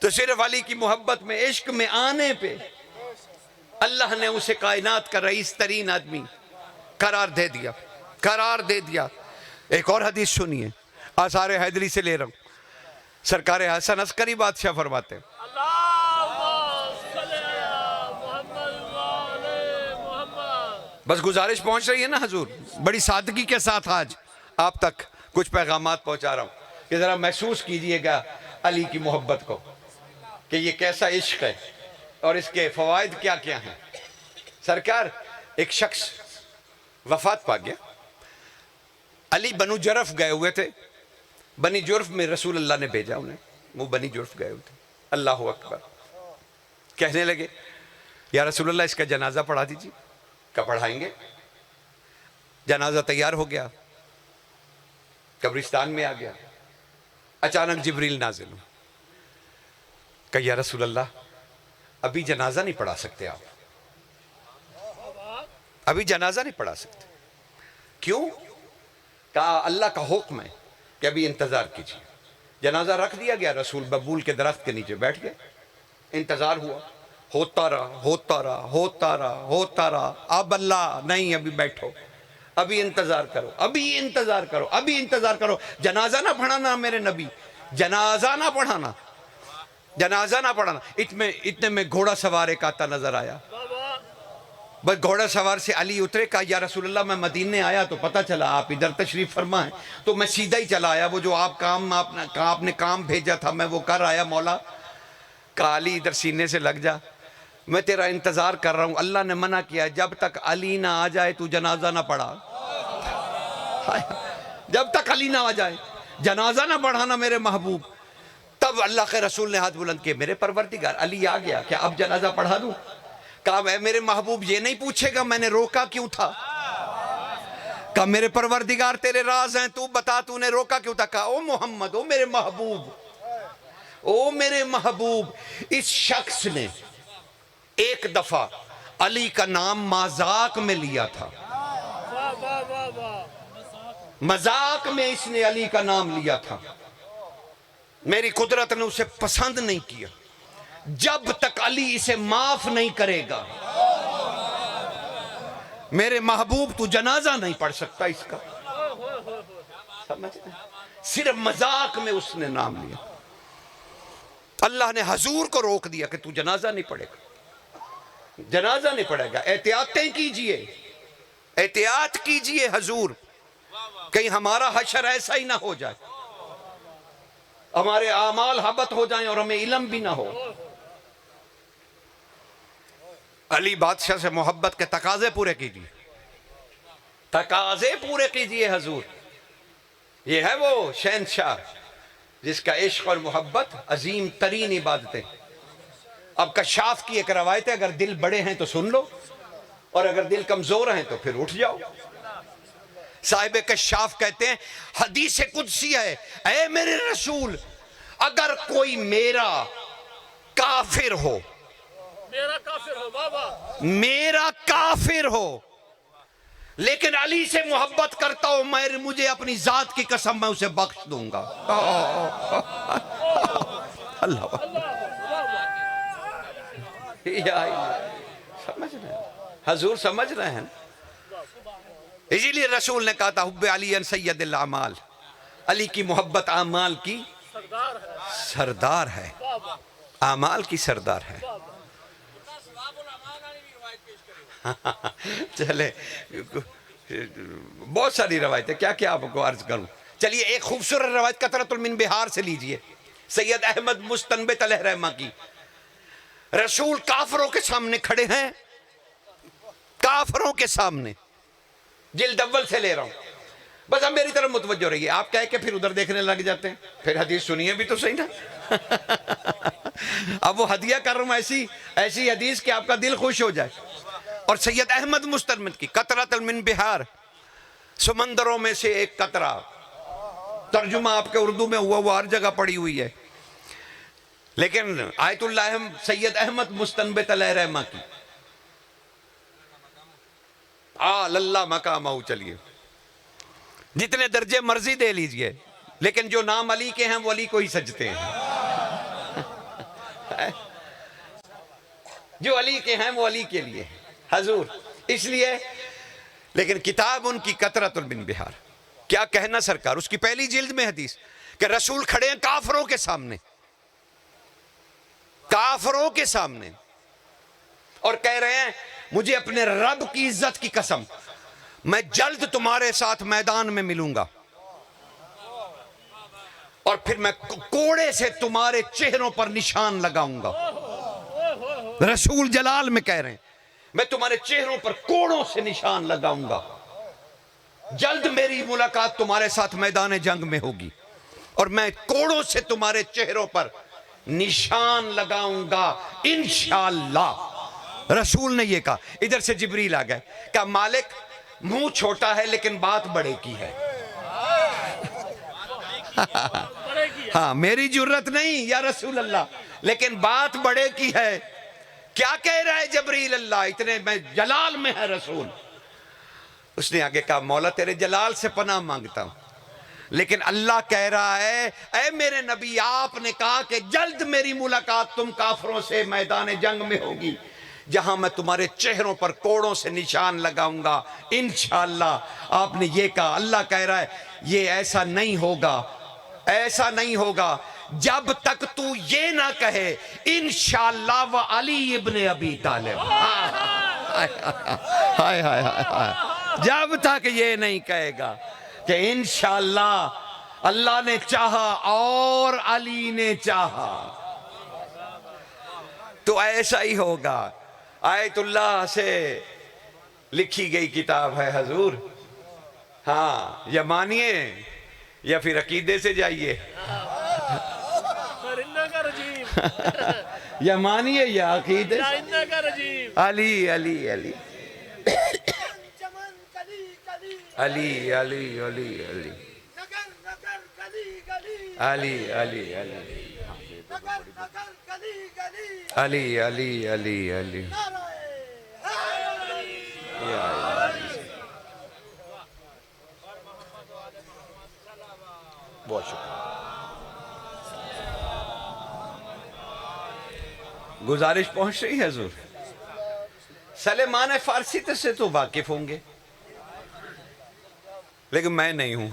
تو صرف علی کی محبت میں، عشق میں آنے پہ اللہ نے اسے کائنات کا رئیس ترین آدمی قرار دے دیا، قرار دے دیا۔ ایک اور حدیث سنیے، آثار حیدری سے لے رہا ہوں۔ سرکار حسن عسکری بادشاہ فرماتے ہیں بس گزارش پہنچ رہی ہے نا حضور، بڑی سادگی کے ساتھ آج آپ تک کچھ پیغامات پہنچا رہا ہوں کہ ذرا محسوس کیجئے گا علی کی محبت کو کہ یہ کیسا عشق ہے اور اس کے فوائد کیا کیا ہیں۔ سرکار ایک شخص وفات پا گیا، علی بنو جرف گئے ہوئے تھے، بنی جرف میں رسول اللہ نے بھیجا انہیں، وہ بنی جرف گئے ہوئے تھے۔ اللہ اکبر، کہنے لگے یا رسول اللہ اس کا جنازہ پڑھا دیجیے۔ کہا پڑھائیں گے۔ جنازہ تیار ہو گیا، قبرستان میں آ گیا، اچانک جبریل نازل ہو۔ کہا یا رسول اللہ ابھی جنازہ نہیں پڑھا سکتے آپ، ابھی جنازہ نہیں پڑھا سکتے۔ کیوں؟ کہا اللہ کا حکم ہے کہ ابھی انتظار کیجیے۔ جنازہ رکھ دیا گیا، رسول ببول کے درخت کے نیچے بیٹھ گئے، انتظار ہوا، ہوتا رہا ہوتا رہا ہوتا رہا ہوتا رہا۔ اب اللہ نہیں، ابھی بیٹھو، ابھی انتظار کرو، ابھی انتظار کرو، ابھی انتظار کرو۔ جنازہ نہ پڑھانا میرے نبی، جنازہ نہ پڑھانا، جنازہ نہ پڑھانا۔ اتنے میں گھوڑا سوار ایک آتا نظر آیا، بس گھوڑا سوار سے علی اترے۔ کہا یا رسول اللہ میں مدینے آیا تو پتہ چلا آپ ادھر تشریف فرما ہے، تو میں سیدھا ہی چلا آیا، وہ جو آپ نے کام بھیجا تھا میں وہ کر آیا مولا۔ کہا علی ادھر سینے سے لگ جا، میں تیرا انتظار کر رہا ہوں۔ اللہ نے منع کیا جب تک علی نہ آ جائے تو جنازہ نہ پڑھا، جب تک علی نہ آ جائے جنازہ نہ پڑھانا میرے محبوب۔ تب اللہ کے رسول نے ہاتھ بلند کیے، میرے پروردگار علی آ گیا، کیا اب جنازہ پڑھا دوں؟ کہا اے میرے محبوب یہ نہیں پوچھے گا میں نے روکا کیوں تھا؟ کہا میرے پروردگار تیرے راز ہیں، تو بتا تو نے روکا کیوں تھا؟ کہا او محمد، او میرے محبوب، او میرے محبوب، اس شخص نے ایک دفعہ علی کا نام مذاق میں لیا تھا، مذاق میں اس نے علی کا نام لیا تھا، میری قدرت نے اسے پسند نہیں کیا۔ جب تک علی اسے معاف نہیں کرے گا میرے محبوب تو جنازہ نہیں پڑھ سکتا اس کا۔ سمجھتے ہیں؟ صرف مذاق میں اس نے نام لیا۔ اللہ نے حضور کو روک دیا کہ تو جنازہ نہیں پڑھے گا، جنازہ نہیں پڑھے گا۔ احتیاطیں کیجئے، احتیاط کیجئے حضور، کہیں ہمارا حشر ایسا ہی نہ ہو جائے، ہمارے اعمال حبط ہو جائیں اور ہمیں علم بھی نہ ہو۔ علی بادشاہ سے محبت کے تقاضے پورے کیجئے، تقاضے پورے کیجئے حضور۔ یہ ہے وہ شہنشاہ جس کا عشق اور محبت عظیم ترین عبادتیں۔ اب کشاف کی ایک روایت ہے، اگر دل بڑے ہیں تو سن لو اور اگر دل کمزور ہیں تو پھر اٹھ جاؤ۔ صاحب کشاف کہتے ہیں حدیث قدسی ہے، اے میرے رسول اگر کوئی میرا کافر ہو، میرا کافر ہو لیکن علی سے محبت کرتا ہو، مجھے اپنی ذات کی قسم میں اسے بخش دوں گا۔ اللہ سمجھ رہے ہیں حضور، سمجھ رہے ہیں اسی لیے رسول نے کہا تھا حب علی سید الاعمال، علی کی محبت اعمال کی سردار ہے، اعمال کی سردار ہے۔ چلے بہت ساری روایتیں، کیا کیا آپ کو عرض کروں۔ چلیے ایک خوبصورت روایت قطرۃ من بہار سے لیجئے، سید احمد مستنبت علیہ رحمہ کی۔ رسول کافروں کے سامنے کھڑے ہیں، کافروں کے سامنے، جلد اول سے لے رہا ہوں، بس اب میری طرف متوجہ رہیے، آپ کہہ کے پھر ادھر دیکھنے لگ جاتے ہیں، پھر حدیث سنیے بھی تو صحیح نا۔ اب وہ ہدیہ کر رہا ہوں ایسی حدیث کہ آپ کا دل خوش ہو جائے۔ اور سید احمد مستنبت کی قطرۃ من بہار، سمندروں میں سے ایک قطرہ، ترجمہ آپ کے اردو میں ہوا، وہ ہر جگہ پڑی ہوئی ہے، لیکن آیت اللہ سید احمد مستنبت علیہ رحمہ کی، اللہ مقامہ، چلیے جتنے درجے مرضی دے لیجئے، لیکن جو نام علی کے ہیں وہ علی کو ہی سجتے ہیں، جو علی کے ہیں وہ علی کے لیے حضور، اس لیے۔ لیکن کتاب ان کی قطرۃ من بہار، کیا کہنا سرکار، اس کی پہلی جلد میں حدیث کہ رسول کھڑے ہیں کافروں کے سامنے، کافروں کے سامنے، اور کہہ رہے ہیں مجھے اپنے رب کی عزت کی قسم، میں جلد تمہارے ساتھ میدان میں ملوں گا، اور پھر میں کوڑے سے تمہارے چہروں پر نشان لگاؤں گا۔ رسول جلال میں کہہ رہے ہیں میں تمہارے چہروں پر کوڑوں سے نشان لگاؤں گا، جلد میری ملاقات تمہارے ساتھ میدان جنگ میں ہوگی، اور میں کوڑوں سے تمہارے چہروں پر نشان لگاؤں گا انشاءاللہ۔ رسول نے یہ کہا، ادھر سے جبریل آ گئے، کہا مالک منہ چھوٹا ہے لیکن بات بڑے کی ہے۔ ہاں میری جرت نہیں یا رسول اللہ، لیکن بات بڑے کی ہے۔ کیا کہہ رہا ہے جبریل، اللہ اتنے میں جلال میں ہے رسول۔ اس نے آگے کہا مولا تیرے جلال سے پناہ مانگتا ہوں، لیکن اللہ کہہ رہا ہے اے میرے نبی، آپ نے کہا کہ جلد میری ملاقات تم کافروں سے میدان جنگ میں ہوگی، جہاں میں تمہارے چہروں پر کوڑوں سے نشان لگاؤں گا انشاءاللہ۔ آپ نے یہ کہا، اللہ کہہ رہا ہے یہ ایسا نہیں ہوگا، ایسا نہیں ہوگا جب تک تو یہ نہ کہے انشاءاللہ و علی ابن ابی طالب۔ ہائے ہائے ہائے، جب تک یہ نہیں کہے گا کہ انشاءاللہ اللہ نے چاہا اور علی نے چاہا تو ایسا ہی ہوگا۔ آیت اللہ سے لکھی گئی کتاب ہے حضور، ہاں یا مانیے یا پھر عقیدے سے جائیے، یا مانیے یا عقیدے سے۔ علی علی علی علی علی علی علی علی علی علی علی علی علی۔ بہت شکریہ۔ گزارش پہنچ رہی ہے حضور، سلیمان فارسی سے تو واقف ہوں گے، لیکن میں نہیں ہوں۔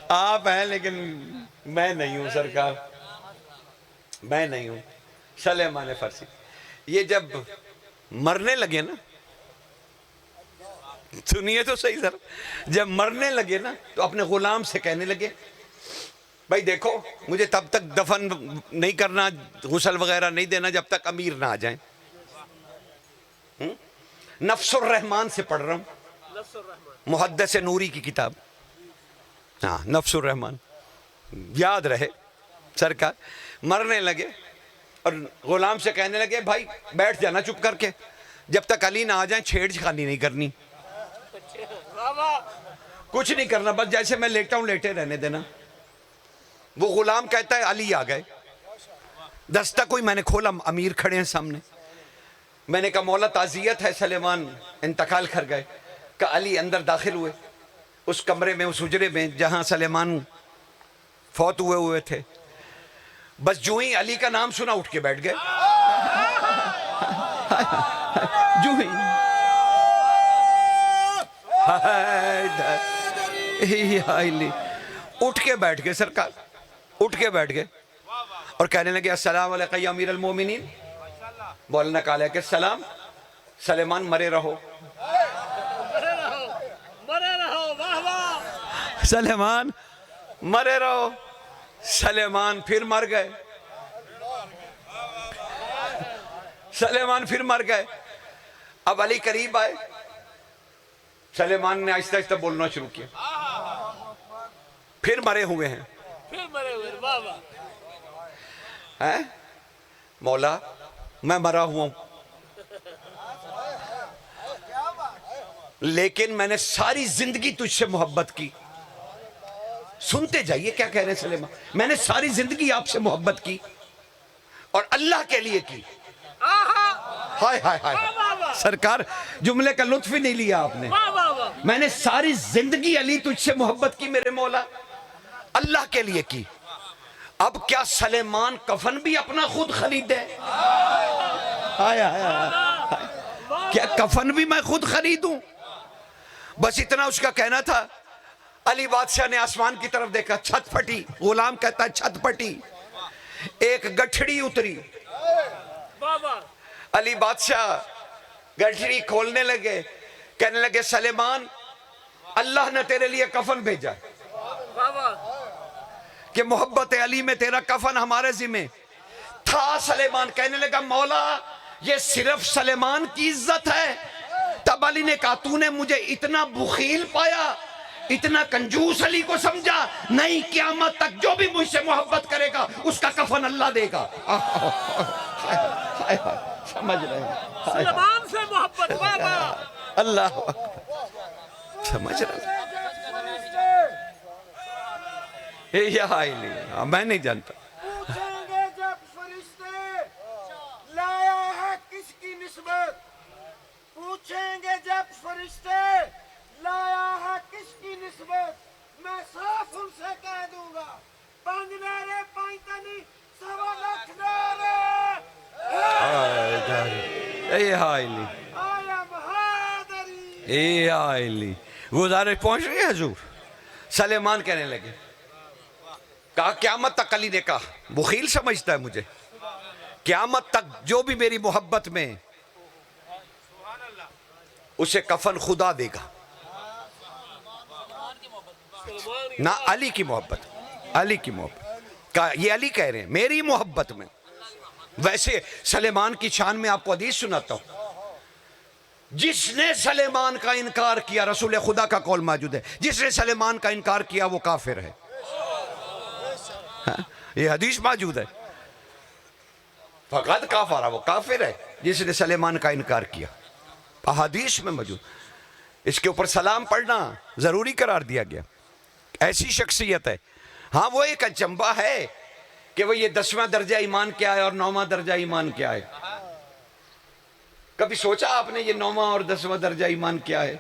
آپ ہیں لیکن میں نہیں ہوں سرکار، میں نہیں ہوں۔ سلیمان فارسی یہ جب مرنے لگے نا، سنیے تو صحیح سر، جب مرنے لگے نا تو اپنے غلام سے کہنے لگے بھائی دیکھو مجھے تب تک دفن نہیں کرنا، غسل وغیرہ نہیں دینا جب تک امیر نہ آ جائیں۔ نفس الرحمان سے پڑھ رہا ہوں، محدث نوری کی کتاب، ہاں نفس الرحمان، یاد رہے۔ سرکار مرنے لگے اور غلام سے کہنے لگے بھائی بیٹھ جانا چپ کر کے، جب تک علی نہ آ جائیں چھیڑ چھانی نہیں کرنی، کچھ نہیں کرنا، بس جیسے میں لیٹا ہوں لیٹے رہنے دینا۔ وہ غلام کہتا ہے علی آ گئے، دستہ کوئی میں نے کھولا، امیر کھڑے ہیں سامنے۔ میں نے کہا مولا تعزیت ہے، سلیمان انتقال کر گئے۔ کہ علی اندر داخل ہوئے اس کمرے میں، اس حجرے میں جہاں سلیمان فوت ہوئے تھے، بس جو ہی علی کا نام سنا اٹھ کے بیٹھ گئے۔ جو ہی اٹھ کے بیٹھ گئے سرکار، اٹھ کے بیٹھ گئے اور کہنے لگے السلام علیکم یا امیر المومنین، مولانا کہا علیکم السلام، سلیمان مرے رہو، سلیمان مرے رہو۔ سلیمان پھر مر گئے، سلیمان پھر مر گئے۔ اب علی قریب آئے، سلیمان نے آہستہ آہستہ بولنا شروع کیا، پھر مرے ہوئے ہیں، ہیں مولا میں مرا ہوا ہوں، لیکن میں نے ساری زندگی تجھ سے محبت کی۔ سنتے جائیے کیا کہہ رہے ہیں سلیمان، میں نے ساری زندگی آپ سے محبت کی اور اللہ کے لیے کی۔ ہائے ہائے ہائے، سرکار جملے کا لطف ہی نہیں لیا آپ نے۔ میں نے ساری زندگی علی تجھ سے محبت کی میرے مولا، اللہ کے لیے کی۔ اب کیا سلیمان کفن بھی اپنا خود خریدے؟ ہائے ہائے ہائے، کیا کفن بھی میں خود خریدوں؟ بس اتنا اس کا کہنا تھا۔ علی بادشاہ نے آسمان کی طرف دیکھا، چھت پھٹی، غلام کہتا ہے چھت پھٹی، ایک گٹھڑی اتری۔ علی بادشاہ گٹھڑی کھولنے لگے، کہنے لگے سلیمان اللہ نے تیرے لیے کفن بھیجا کہ محبت علی میں تیرا کفن ہمارے ذمہ تھا۔ سلیمان کہنے لگا مولا یہ صرف سلیمان کی عزت ہے۔ تب علی نے کہا تو نے مجھے اتنا بخیل پایا، اتنا کنجوس علی کو سمجھا؟ نہیں، قیامت تک جو بھی مجھ سے محبت کرے گا اس کا کفن اللہ دے گا۔ سمجھ رہے ہیں سلیمان سے محبت بابا، اللہ سمجھ رہے ہیں یا میں نہیں جانتا۔ پوچھیں گے جب فرشتے لایا ہے کس کی نسبت، پوچھیں گے جب فرشتے لایا ہے کس کی نسبت، میں صاف ان سے کہہ دوں گا پنج نعرے پینتنی سوا لکھ نعرے آیا بہادری۔ گزارش پہنچ رہی ہے حضور؟ سلیمان کہنے لگے، کہا قیامت تک، علی نے کہا بخیل سمجھتا ہے مجھے، قیامت تک جو بھی میری محبت میں اسے کفن خدا دے گا۔ نہ علی کی محبت، علی کی محبت کہا، یہ علی کہہ رہے ہیں میری محبت میں۔ ویسے سلیمان کی شان میں آپ کو حدیث سناتا ہوں، جس نے سلیمان کا انکار کیا، رسول خدا کا قول موجود ہے، جس نے سلیمان کا انکار کیا وہ کافر ہے۔ یہ حدیث موجود ہے، فقط کافر، وہ کافر ہے جس نے سلیمان کا انکار کیا، حدیث میں موجود۔ اس کے اوپر سلام پڑھنا ضروری قرار دیا گیا، ایسی شخصیت ہے۔ ہاں وہ ایک اچنبا ہے کہ وہ یہ 10واں درجہ ایمان کیا ہے اور 9واں درجہ ایمان کیا ہے؟ کبھی سوچا آپ نے یہ 9واں اور 10واں درجہ ایمان کیا ہے؟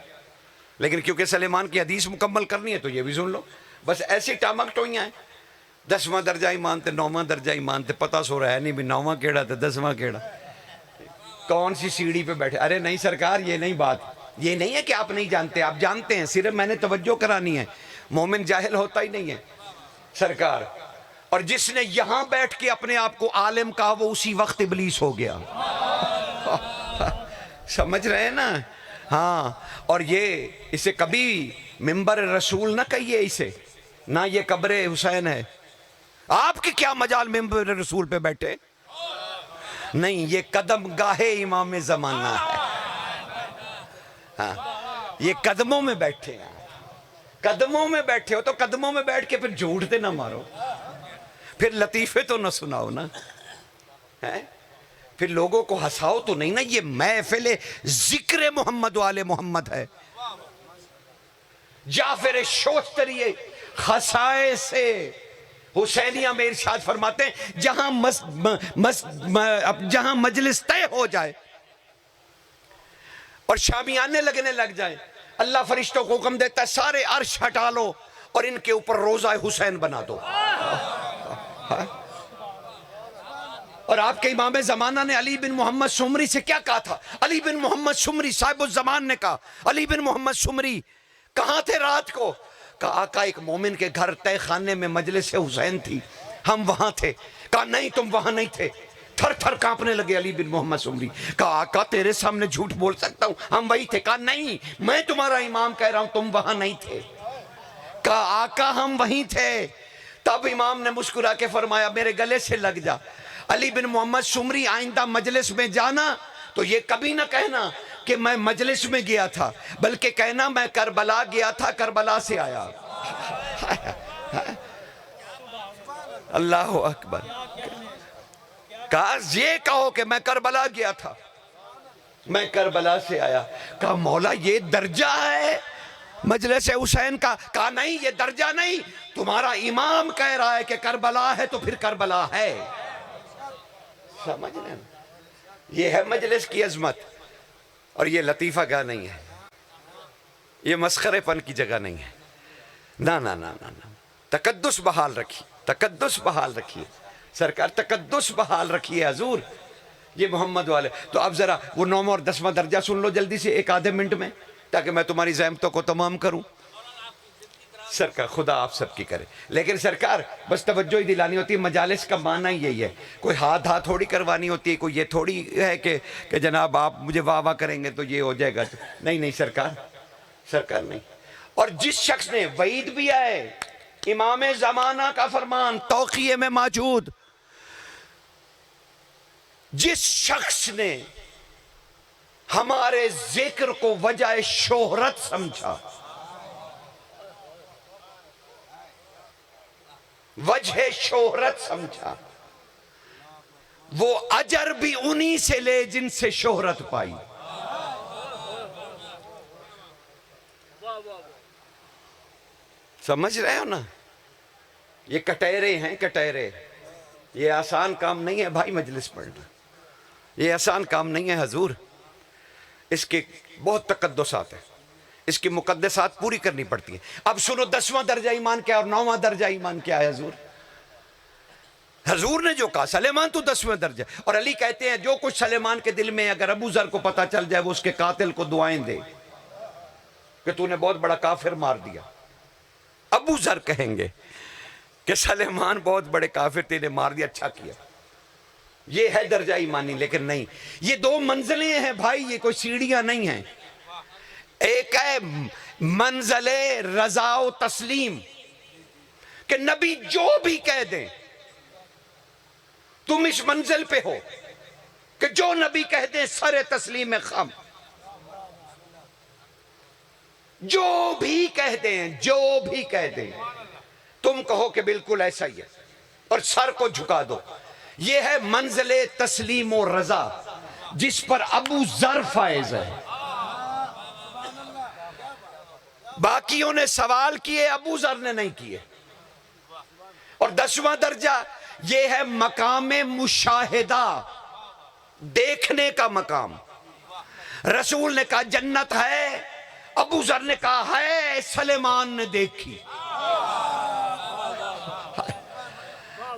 لیکن کیونکہ سلیمان کی حدیث مکمل کرنی ہے تو یہ بھی سن لو، بس ایسی ٹامک ٹوئیاں ہیں۔ 10واں درجہ ایمان تے 9واں درجہ ایمان تے پتہ سو رہا ہے نہیں بھی 9واں کیڑا تے 10واں کیڑا، کون سی سیڑھی پہ بیٹھے۔ ارے نہیں سرکار، یہ نہیں بات، یہ نہیں ہے کہ آپ نہیں جانتے، آپ جانتے ہیں، صرف میں نے توجہ کرانی ہے۔ مومن جاہل ہوتا ہی نہیں ہے سرکار، اور جس نے یہاں بیٹھ کے اپنے آپ کو عالم کہا وہ اسی وقت ابلیس ہو گیا۔ سمجھ رہے ہیں نا؟ ہاں، اور یہ اسے کبھی منبر رسول نہ کہیے اسے، نہ یہ قبر حسین ہے۔ آپ کی کیا مجال منبر رسول پہ بیٹھے؟ نہیں، یہ قدم گاہ امام زمانہ ہے۔ ہاں، یہ قدموں میں بیٹھے ہیں، قدموں میں بیٹھے ہو تو قدموں میں بیٹھ کے پھر جھوٹتے نہ مارو، پھر لطیفے تو نہ سناؤ نا، پھر لوگوں کو ہنساؤ تو نہیں نا۔ یہ محفل ذکر محمد و آل محمد ہے۔ جعفر شوستری خسائے سے حسینیہ میں ارشاد فرماتے ہیں جہاں مجلس طے ہو جائے اور شامیانے لگنے لگ جائیں، اللہ فرشتوں کو حکم دیتا ہے سارے عرش ہٹا لو اور ان کے اوپر روضہ حسین بنا دو۔ اور آپ کے امام زمانہ نے علی بن محمد شمری سے کیا کہا تھا؟ علی بن محمد شمری صاحب الزمان نے کہا، علی بن محمد شمری کہاں تھے رات کو؟ کہا آقا ایک مومن کے گھر تہ خانے میں مجلس حسین تھی، ہم وہاں تھے۔ کہا نہیں تم وہاں نہیں تھے۔ تھر تھر کانپنے لگے علی بن محمد شمری۔ کہا آقا تیرے سامنے جھوٹ بول سکتا ہوں، ہم وہی تھے۔ کہا نہیں میں تمہارا امام کہہ رہا ہوں تم وہاں نہیں تھے۔ کہا آقا ہم وہیں تھے۔ تب امام نے مسکرا کے فرمایا میرے گلے سے لگ جا، علی بن محمد شمری آئندہ مجلس میں جانا تو یہ کبھی نہ کہنا کہ میں مجلس میں گیا تھا، بلکہ کہنا میں کربلا گیا تھا، کربلا سے آیا۔ اللہ اکبر۔ کہا یہ کہو کہ میں کربلا گیا تھا، میں کربلا سے آیا۔ کہا مولا یہ درجہ ہے مجلس حسین کا؟ کہا نہیں یہ درجہ نہیں، تمہارا امام کہہ رہا ہے کہ کربلا ہے تو پھر کربلا ہے۔ سمجھ رہے ہیں؟ یہ ہے مجلس کی عظمت، اور یہ لطیفہ گاہ نہیں ہے، یہ مسخرے پن کی جگہ نہیں ہے۔ نا نا نا نا نا، تقدس بحال رکھی، تقدس بحال رکھیے سرکار، تقدس بحال رکھیے حضور۔ یہ محمد والے تو اب ذرا وہ 9واں اور 10واں درجہ سن لو جلدی سے ایک آدھے منٹ میں، تاکہ میں تمہاری زحمتوں کو تمام کروں۔ سرکار خدا آپ سب کی کرے، لیکن سرکار بس توجہ ہی دلانی ہوتی ہے، مجالس کا معنی یہی ہے، کوئی ہاتھ تھوڑی کروانی ہوتی ہے، کوئی یہ تھوڑی ہے کہ جناب آپ مجھے واہ واہ کریں گے تو یہ ہو جائے گا۔ نہیں نہیں سرکار، سرکار نہیں۔ اور جس شخص نے وعید بھی ہے، امام زمانہ کا فرمان توقیع میں موجود، جس شخص نے ہمارے ذکر کو وجہ شہرت سمجھا، وجہ شہرت سمجھا، وہ اجر بھی انہی سے لے جن سے شہرت پائی۔ سمجھ رہے ہو نا؟ یہ کٹہرے ہیں، کٹہرے۔ یہ آسان کام نہیں ہے بھائی مجلس پڑھنا، یہ آسان کام نہیں ہے حضور، اس کے بہت تقدسات ہیں، اس کی مقدسات پوری کرنی پڑتی ہیں۔ اب سنو 10واں درجہ ایمان کیا اور 9واں درجہ ایمان کیا ہے حضور؟ حضور نے جو کہا سلیمان تو 10واں درجہ، اور علی کہتے ہیں جو کچھ سلیمان کے دل میں اگر ابو ذر کو پتہ چل جائے وہ اس کے قاتل کو دعائیں دے کہ تو نے بہت بڑا کافر مار دیا۔ ابو ذر کہیں گے کہ سلیمان بہت بڑے کافر تینے مار دیا، اچھا کیا۔ یہ ہے درجہ ایمانی، لیکن نہیں، یہ دو منزلیں ہیں بھائی، یہ کوئی سیڑھیاں نہیں ہیں۔ ایک ہے منزل رضا و تسلیم کہ نبی جو بھی کہہ دیں تم اس منزل پہ ہو کہ جو نبی کہہ دیں سر تسلیم خم، جو بھی کہہ دیں، جو بھی کہہ دیں تم کہو کہ بالکل ایسا ہی ہے اور سر کو جھکا دو۔ یہ ہے منزل تسلیم و رضا جس پر ابو ذر فائز ہے۔ باقیوں نے سوال کیے، ابو ذر نے نہیں کیے۔ اور 10واں درجہ یہ ہے مقام مشاہدہ، دیکھنے کا مقام۔ رسول نے کہا جنت ہے، ابو ذر نے کہا ہے، سلیمان نے دیکھی۔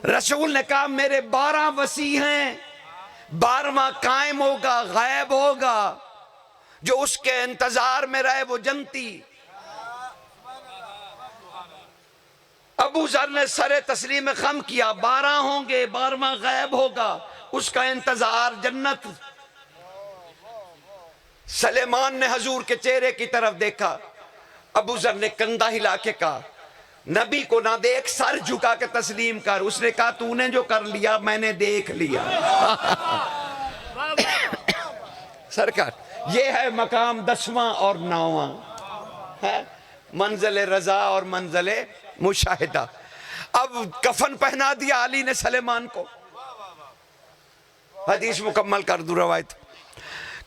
رسول نے کہا میرے 12 وسیع ہیں، 12واں قائم ہوگا، غائب ہوگا، جو اس کے انتظار میں رہے وہ جنتی۔ ابو ذر نے سر تسلیم خم کیا، 12 ہوں گے، 12واں غائب ہوگا، اس کا انتظار جنت۔ سلیمان نے حضور کے چہرے کی طرف دیکھا، ابو ذر نے کندھا ہلا کے کہا نبی کو نہ دیکھ، سر جھکا کے تسلیم کر۔ اس نے کہا تو نے جو کر لیا میں نے دیکھ لیا۔ سرکار یہ ہے مقام 10واں اور 9واں، منزل رضا اور منزل مشاہدہ۔ اب کفن پہنا دیا علی نے سلیمان کو، حدیث مکمل کر دوں روایت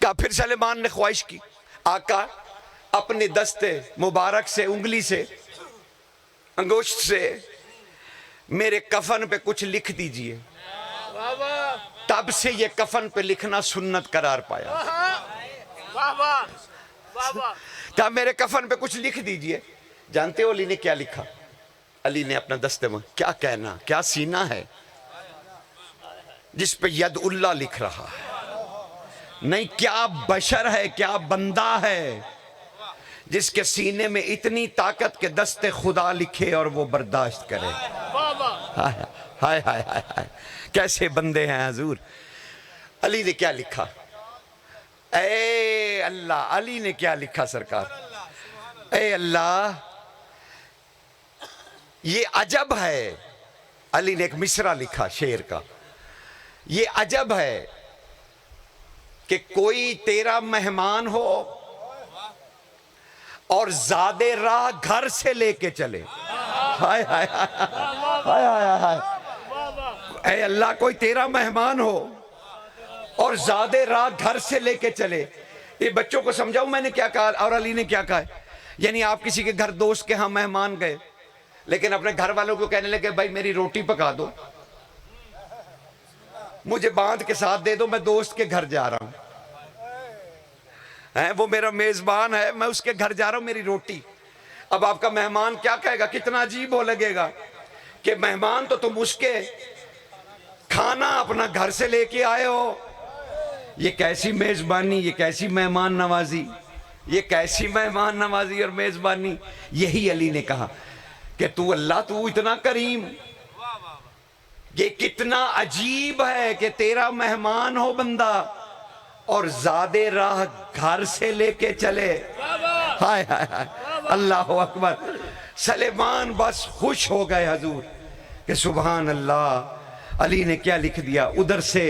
کا۔ پھر سلیمان نے خواہش کی آقا اپنے دستے مبارک سے، انگلی سے، انگشت سے میرے کفن پہ کچھ لکھ دیجئے۔ تب سے یہ کفن پہ لکھنا سنت قرار پایا۔ کہا میرے کفن پہ کچھ لکھ دیجئے۔ جانتے ہو علی نے کیا لکھا؟ علی نے اپنا دستے میں کیا کہنا، کیا سینہ ہے، جس پہ ید اللہ لکھ رہا ہے. نہیں کیا بشر ہے، کیا بندہ ہے جس کے سینے میں اتنی طاقت کہ دست خدا لکھے اور وہ برداشت کرے. ہائے ہائے ہائے ہائے، کیسے بندے ہیں حضور. علی نے کیا لکھا؟ اے اللہ، علی نے کیا لکھا سرکار؟ اے اللہ یہ عجب ہے. علی نے ایک مصرع لکھا شعر کا، یہ عجب ہے کہ کوئی تیرا مہمان ہو اور زادے راہ گھر سے لے کے چلے. ہائے ہائے ہائے ہائے ہائے. اے اللہ کوئی تیرا مہمان ہو اور زادے راہ گھر سے لے کے چلے. یہ بچوں کو سمجھاؤں میں نے کیا کہا اور علی نے کیا کہا ہے. یعنی آپ کسی کے گھر دوست کے ہاں مہمان گئے لیکن اپنے گھر والوں کو کہنے لگے بھائی میری روٹی پکا دو، مجھے باندھ کے ساتھ دے دو، میں دوست کے گھر جا رہا ہوں، وہ میرا میزبان ہے، میں اس کے گھر جا رہا ہوں، میری روٹی. اب آپ کا مہمان کیا کہے گا؟ کتنا عجیب ہو لگے گا کہ مہمان تو تم اس کے کھانا اپنا گھر سے لے کے آئے ہو. یہ کیسی میزبانی، یہ کیسی مہمان نوازی، یہ کیسی مہمان نوازی اور میزبانی. یہی علی نے کہا کہ تو اللہ تو اتنا کریم، یہ کتنا عجیب ہے کہ تیرا مہمان ہو بندہ اور زادے راہ گھر سے لے کے چلے. ہائے ہائے ہائے، اللہ اکبر. سلیمان بس خوش ہو گئے حضور کہ سبحان اللہ. علی نے کیا لکھ دیا؟ ادھر سے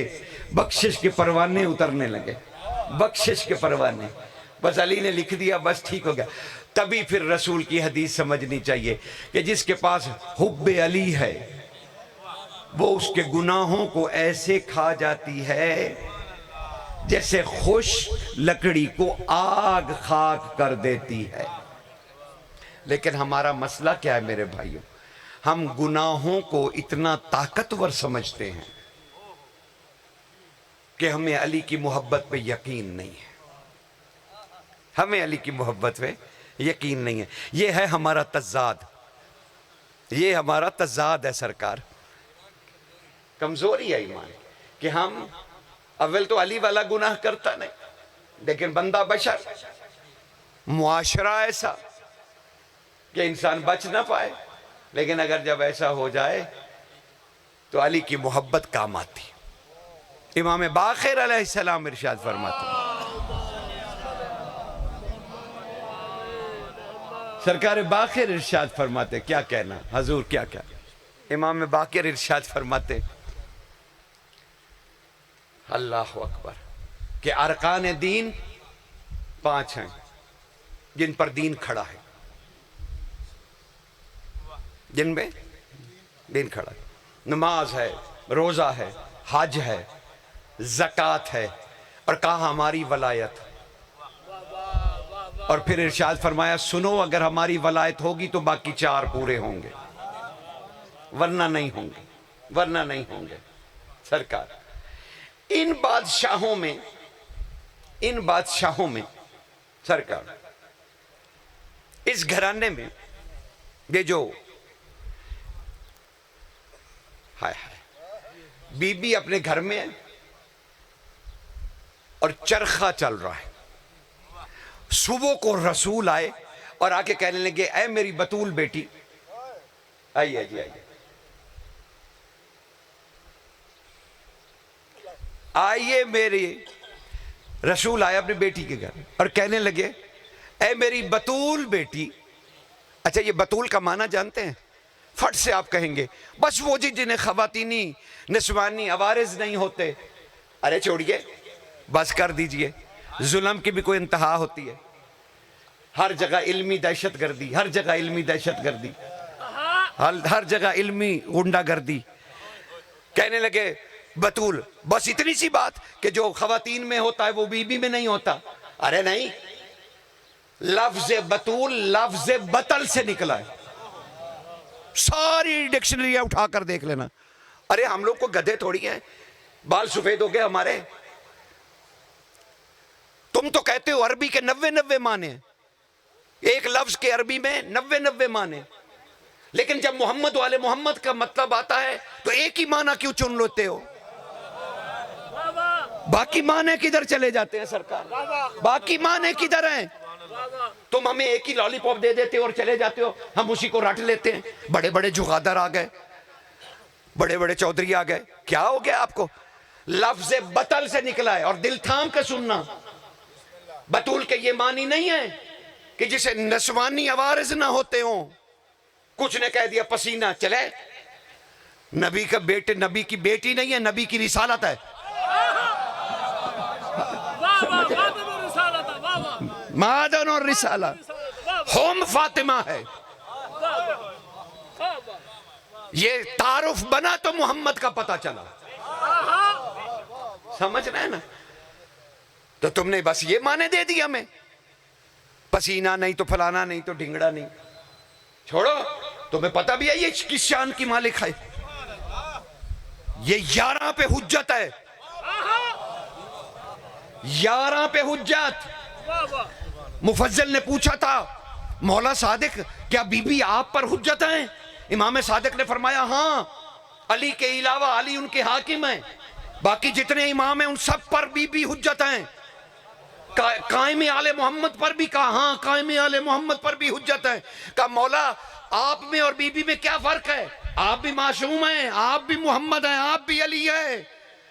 بخشش کے پروانے اترنے لگے، بخشش کے پروانے. بس علی نے لکھ دیا، بس ٹھیک ہو گیا. تبھی پھر رسول کی حدیث سمجھنی چاہیے کہ جس کے پاس حب علی ہے وہ اس کے گناہوں کو ایسے کھا جاتی ہے جیسے خوش لکڑی کو آگ خاک کر دیتی ہے. لیکن ہمارا مسئلہ کیا ہے میرے بھائیوں؟ ہم گناہوں کو اتنا طاقتور سمجھتے ہیں کہ ہمیں علی کی محبت پہ یقین نہیں ہے. ہمیں علی کی محبت پہ یقین نہیں ہے. یہ ہے ہمارا تضاد، یہ ہمارا تضاد ہے سرکار. کمزوری ہے ایمان کہ ہم اول تو علی والا گناہ کرتا نہیں، لیکن بندہ بشر، معاشرہ ایسا کہ انسان بچ نہ پائے. لیکن اگر جب ایسا ہو جائے تو علی کی محبت کام آتی. امام باقر علیہ السلام ارشاد فرماتے، سرکار باقر ارشاد فرماتے، کیا کہنا حضور، کیا کہنا. امام باقر ارشاد فرماتے اللہ اکبر کہ ارکان دین 5 ہیں جن پر دین کھڑا ہے، جن میں دین کھڑا ہے. نماز ہے، روزہ ہے، حج ہے، زکوٰۃ ہے، اور کہا ہماری ولایت. اور پھر ارشاد فرمایا سنو اگر ہماری ولایت ہوگی تو باقی 4 پورے ہوں گے، ورنہ نہیں ہوں گے، ورنہ نہیں ہوں گے. سرکار ان بادشاہوں میں سرکار اس گھرانے میں یہ جو ہائے ہائے بی بی اپنے گھر میں ہے اور چرخہ چل رہا ہے. صبح کو رسول آئے اور آ کے کہنے لگے اے میری بطول بیٹی، آئیے جی آئیے، آئیے. میری رسول آئے اپنی بیٹی کے گھر اور کہنے لگے اے میری بطول بیٹی. اچھا یہ بطول کا معنی جانتے ہیں؟ فٹ سے آپ کہیں گے بس وہ جنہیں خواتینی نسوانی عوارض نہیں ہوتے. ارے چھوڑیے، بس کر دیجئے. ظلم کی بھی کوئی انتہا ہوتی ہے. ہر جگہ علمی دہشت گردی، ہر جگہ علمی دہشت گردی، ہر جگہ علمی غنڈہ گردی. کہنے لگے بطول بس اتنی سی بات کہ جو خواتین میں ہوتا ہے وہ بی بی میں نہیں ہوتا. ارے نہیں، لفظ بطول لفظ بطل سے نکلا ہے. ساری ڈکشنری اٹھا کر دیکھ لینا. ارے ہم لوگ کو گدھے تھوڑی ہیں، بال سفید ہو گئے ہمارے. تم تو کہتے ہو عربی کے 90 معنی ہیں، ایک لفظ کے عربی میں 90 معنی. لیکن جب محمد والے محمد کا مطلب آتا ہے تو ایک ہی معنی کیوں چن لیتے ہو؟ باقی معنی کدھر چلے جاتے ہیں سرکار؟ باقی معنی کدھر ہیں؟ تم ہمیں ایک ہی لالی پاپ دے دیتے ہو اور چلے جاتے ہو، ہم اسی کو رٹ لیتے ہیں۔ بڑے بڑے جغادر آ گئے، بڑے بڑے چودھری آ گئے، کیا ہو گیا آپ کو؟ لفظ بطل سے نکلا ہے، اور دل تھام کے سننا، بطول کے یہ معنی نہیں ہے کہ جسے نسوانی عوارض نہ ہوتے ہوں۔ کچھ نے کہہ دیا پسینہ، چلے نبی کا بیٹے، نبی کی بیٹی نہیں ہے، نبی کی رسالت ہے، مادن اور رسالہ، ہوم فاطمہ ہے۔ یہ تعارف بنا تو محمد کا پتہ چلا، سمجھ رہے ہیں نا؟ تو تم نے بس یہ معنی دے دیا ہمیں، پسینہ نہیں تو فلانا نہیں تو ڈھنگڑا نہیں۔ چھوڑو، تمہیں پتہ بھی ہے یہ کس شان کی مالک ہے؟ یہ 11 پہ حجت ہے، 11 پہ حجت۔ مفضل نے پوچھا تھا مولا صادق کیا بی بی آپ پر حجت ہیں؟ امام صادق نے فرمایا ہاں، علی کے علاوہ علی ان کے حاکم ہیں، باقی جتنے امام ہیں ان سب پر بی بی حجت ہیں۔ قائم آل محمد پر بھی کہا ہاں، قائم آل محمد پر بھی حجت ہے۔ کہا مولا آپ میں اور بی بی میں کیا فرق ہے؟ آپ بھی معصوم ہیں، آپ بھی محمد ہیں، آپ بھی علی ہیں،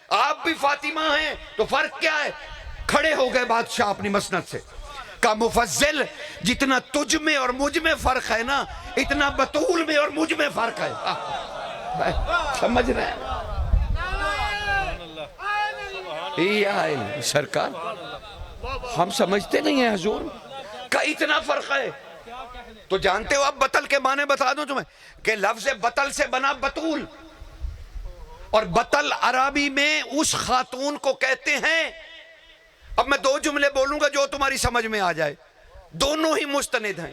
آپ بھی فاطمہ ہیں، تو فرق کیا ہے؟ کھڑے ہو گئے بادشاہ اپنی مسند سے، کہا مفضل جتنا تجھ میں اور مجھ میں فرق ہے نا، اتنا بطول میں اور مجھ میں فرق ہے۔ سمجھ رہے ہیں؟ سرکار ہم سمجھتے نہیں ہیں حضور کہ اتنا فرق ہے۔ تو جانتے ہو اب بطل کے معنی بتا دوں تمہیں کہ لفظ بطل سے بنا بطول، اور بطل عربی میں اس خاتون کو کہتے ہیں۔ اب میں 2 جملے بولوں گا جو تمہاری سمجھ میں آ جائے، دونوں ہی مستند ہیں۔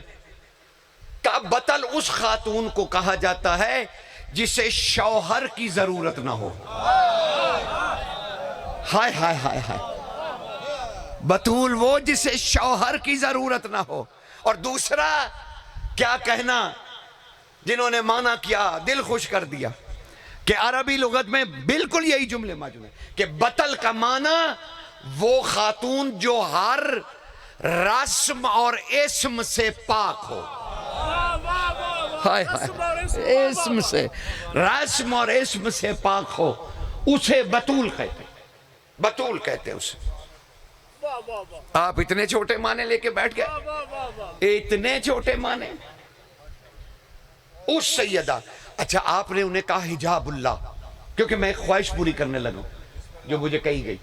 کہ بطل اس خاتون کو کہا جاتا ہے جسے شوہر کی ضرورت نہ ہو۔ ہائے ہائے ہائے ہائے، بطول وہ جسے شوہر کی ضرورت نہ ہو۔ اور دوسرا کیا کہنا، جنہوں نے معنی کیا دل خوش کر دیا کہ عربی لغت میں بالکل یہی جملے موجود ہیں کہ بطل کا معنی وہ خاتون جو ہر رسم اور اسم سے پاک ہو۔ ہائے ہائے، اسم سے، رسم اور اسم سے پاک ہو، اسے بطول کہتے ہیں، بطول کہتے ہیں اسے۔ آپ اتنے چھوٹے معنی لے کے بیٹھ گئے، اتنے چھوٹے معنی۔ اس سیدہ، اچھا آپ نے انہیں کہا حجاب اللہ، کیونکہ میں ایک خواہش پوری کرنے لگا جو مجھے کہی گئی،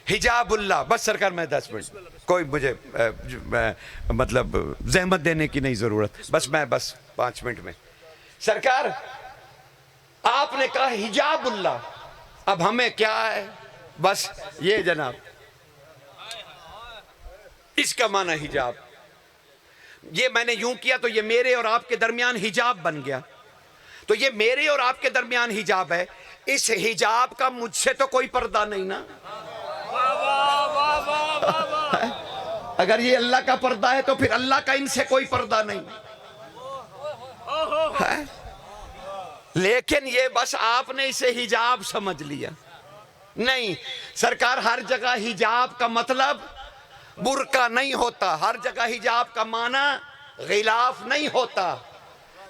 حجاب اللہ۔ بس سرکار میں 10 منٹ، کوئی مجھے مطلب زحمت دینے کی نہیں ضرورت، بس میں 5 منٹ میں۔ سرکار آپ نے کہا حجاب اللہ، اب ہمیں کیا ہے؟ بس یہ جناب، اس کا معنی حجاب، یہ میں نے یوں کیا تو یہ میرے اور آپ کے درمیان حجاب بن گیا، تو یہ میرے اور آپ کے درمیان حجاب ہے، اس حجاب کا مجھ سے تو کوئی پردہ نہیں نا۔ اگر یہ اللہ کا پردہ ہے تو پھر اللہ کا ان سے کوئی پردہ نہیں۔ لیکن یہ بس آپ نے اسے حجاب سمجھ لیا، نہیں سرکار، ہر جگہ حجاب کا مطلب برقع نہیں ہوتا، ہر جگہ حجاب کا معنی غلاف نہیں ہوتا۔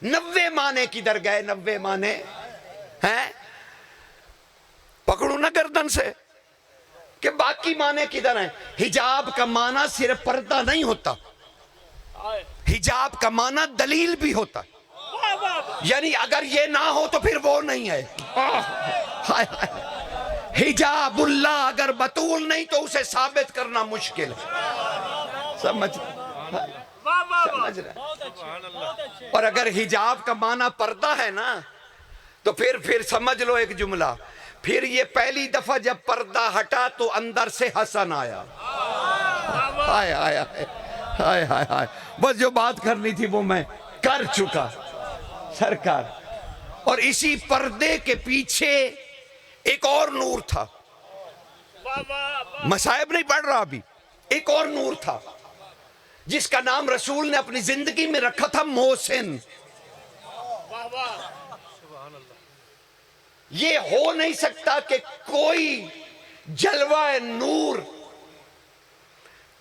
90 معنی کدھر گئے؟ 90 معنی ہیں، پکڑو نا گردن سے کہ باقی معنی کدھر ہیں۔ حجاب کا معنی صرف پردہ نہیں ہوتا، حجاب کا معنی دلیل بھی ہوتا، یعنی اگر یہ نہ ہو تو پھر وہ نہیں ہے۔ حجاب اللہ اگر بطول نہیں تو اسے ثابت کرنا مشکل ہے، سمجھ رہے؟ اور اگر حجاب کا معنی پردہ ہے نا تو پھر سمجھ لو ایک جملہ، پھر یہ پہلی دفعہ جب پردہ ہٹا تو اندر سے حسن آیا۔ ہائے ہائے ہائے ہائے ہائے، بس جو بات کرنی تھی وہ میں کر چکا سرکار۔ اور اسی پردے کے پیچھے ایک اور نور تھا، مصائب نہیں پڑھ رہا ابھی، ایک اور نور تھا جس کا نام رسول نے اپنی زندگی میں رکھا تھا محسن۔ یہ ہو نہیں سکتا کہ کوئی جلوہ نور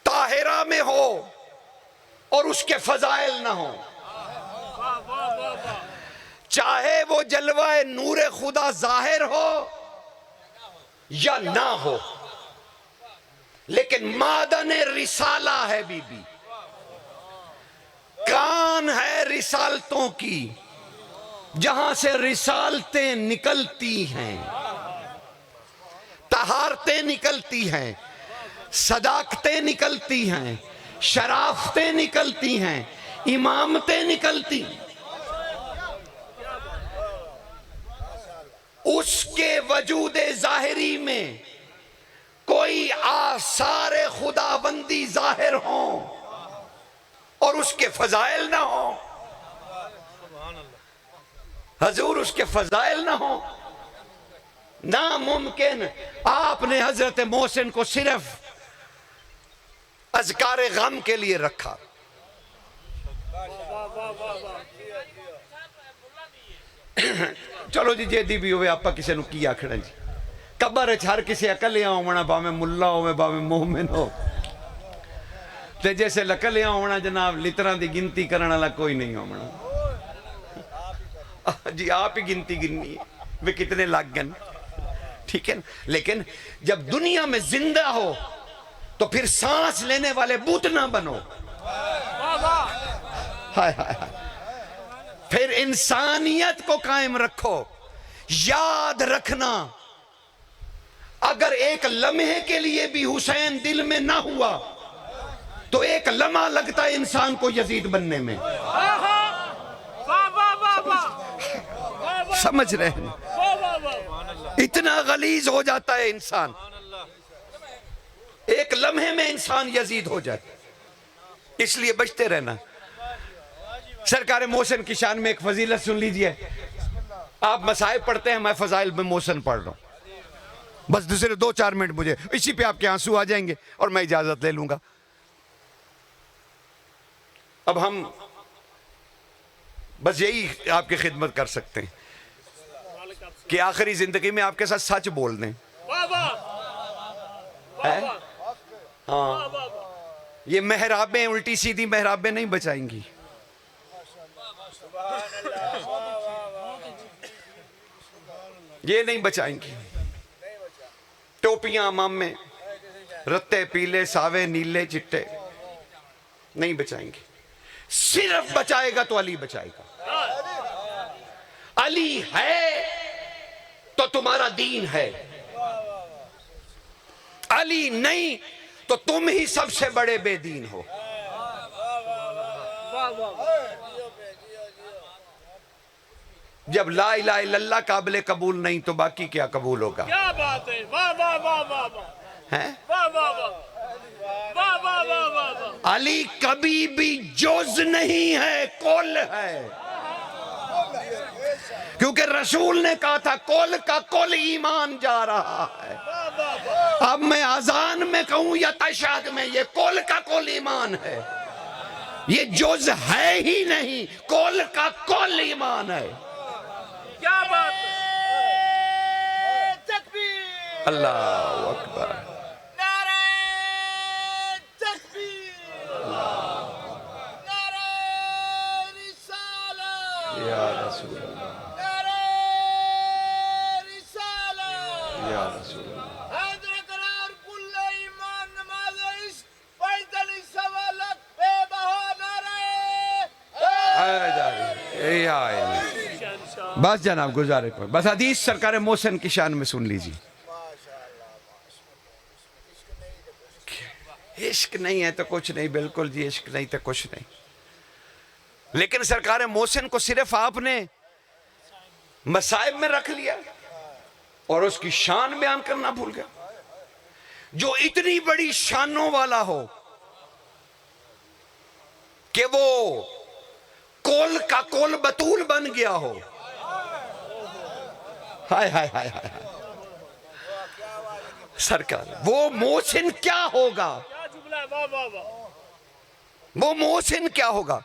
طاہرہ میں ہو اور اس کے فضائل نہ ہو، چاہے وہ جلوہ نور خدا ظاہر ہو یا نہ ہو، لیکن معدن رسالہ ہے بی بی، کان ہے رسالتوں کی، جہاں سے رسالتیں نکلتی ہیں، طہارتیں نکلتی ہیں، صداقتیں نکلتی ہیں، شرافتیں نکلتی ہیں، امامتیں نکلتی ہیں۔ اس کے وجود ظاہری میں کوئی آثار خداوندی ظاہر ہوں اور اس کے فضائل نہ ہوں، حضور اس کے فضائل نہ ہوں، ناممکن۔ آپ نے حضرت محسن کو صرف اذکار غم کے لیے رکھا، چلو جی جیدی بھی ہوئے آپ کسی نو کی آکھنا جی، قبر ہر کسی اکلیاں ہونا، باویں ملا ہوئے باویں مومن ہو، تے جیسے لکلیاں ہونا جناب لتران دی گنتی کرنا والا کوئی نہیں ہونا، جی آپ ہی گنتی گننی ہے وہ کتنے لگ گن، ٹھیک ہے نا؟ لیکن جب دنیا میں زندہ ہو تو پھر سانس لینے والے بت نہ بنو، ہائے ہائے ہائے، پھر انسانیت کو قائم رکھو۔ یاد رکھنا اگر ایک لمحے کے لیے بھی حسین دل میں نہ ہوا تو ایک لمحہ لگتا ہے انسان کو یزید بننے میں، سمجھ رہے ہیں؟ اتنا غلیظ ہو جاتا ہے انسان، ایک لمحے میں انسان یزید ہو جاتا ہے، اس لیے بچتے رہنا۔ سرکار محسن کی شان میں ایک فضیلت سن لیجئے، آپ مصائب پڑھتے ہیں، میں فضائل میں محسن پڑھ رہا ہوں، بس دوسرے 2-4 منٹ مجھے اسی پہ آپ کے آنسو آ جائیں گے اور میں اجازت لے لوں گا۔ اب ہم بس یہی آپ کی خدمت کر سکتے ہیں کہ آخری زندگی میں آپ کے ساتھ سچ بول دیں۔ ہاں، یہ محرابیں الٹی سیدھی محرابیں نہیں بچائیں گی، یہ نہیں بچائیں گی، ٹوپیاں امامے، رتے پیلے ساوے نیلے چٹے نہیں بچائیں گے، صرف بچائے گا تو علی بچائے گا۔ علی ہے تو تمہارا دین ہے، علی نہیں تو تم ہی سب سے بڑے بے دین ہو۔ جب لا الہ الا اللہ قابل قبول نہیں تو باقی کیا قبول ہوگا؟ کیا بات ہے، واہ واہ واہ واہ ہیں؟ واہ واہ واہ واہ واہ واہ۔ علی کبھی بھی جز نہیں ہے، کل ہے، کیونکہ رسول نے کہا تھا کل کا کل ایمان جا رہا ہے۔ اب میں اذان میں کہوں یا تشہد میں، یہ کل کا کل ایمان ہے، یہ جز ہے ہی نہیں، کل کا کل ایمان ہے۔ کیا بات ہے، تکبیر، اللہ اکبر، نعرہ تکبیر، نعرہ رسالہ، یا رسول اللہ، نعرہ رسالہ، یا رسول اللہ، حیدر قرار کل ایمان نماز عشق فیضل سوالت بے بہا نعرہ۔ بس جناب گزارے پر بس حدیث سرکار محسن کی شان میں سن لیجیے۔ عشق نہیں ہے تو کچھ نہیں، بالکل جی عشق نہیں تو کچھ نہیں، لیکن سرکار محسن کو صرف آپ نے مصائب میں رکھ لیا اور اس کی شان بیان کرنا بھول گیا۔ جو اتنی بڑی شانوں والا ہو کہ وہ کول کا کول بطول بن گیا ہو، ہائے ہائے ہائے ہائے، سرکار وہ محسن کیا ہوگا؟ کیا جملہ ہے، واہ واہ واہ۔ وہ محسن کیا ہوگا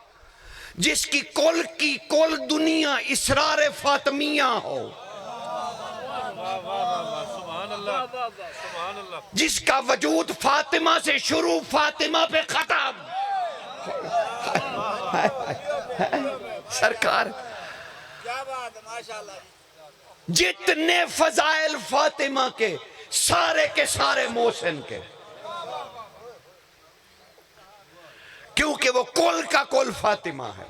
جس کی کل دنیا اسرار فاطمیہ ہو، جس کا وجود فاطمہ سے شروع فاطمہ پہ ختم. سرکار کیا بات ہے ماشاءاللہ. جتنے فضائل فاطمہ کے سارے محسن کے, کیونکہ وہ کل کا کل فاطمہ ہے.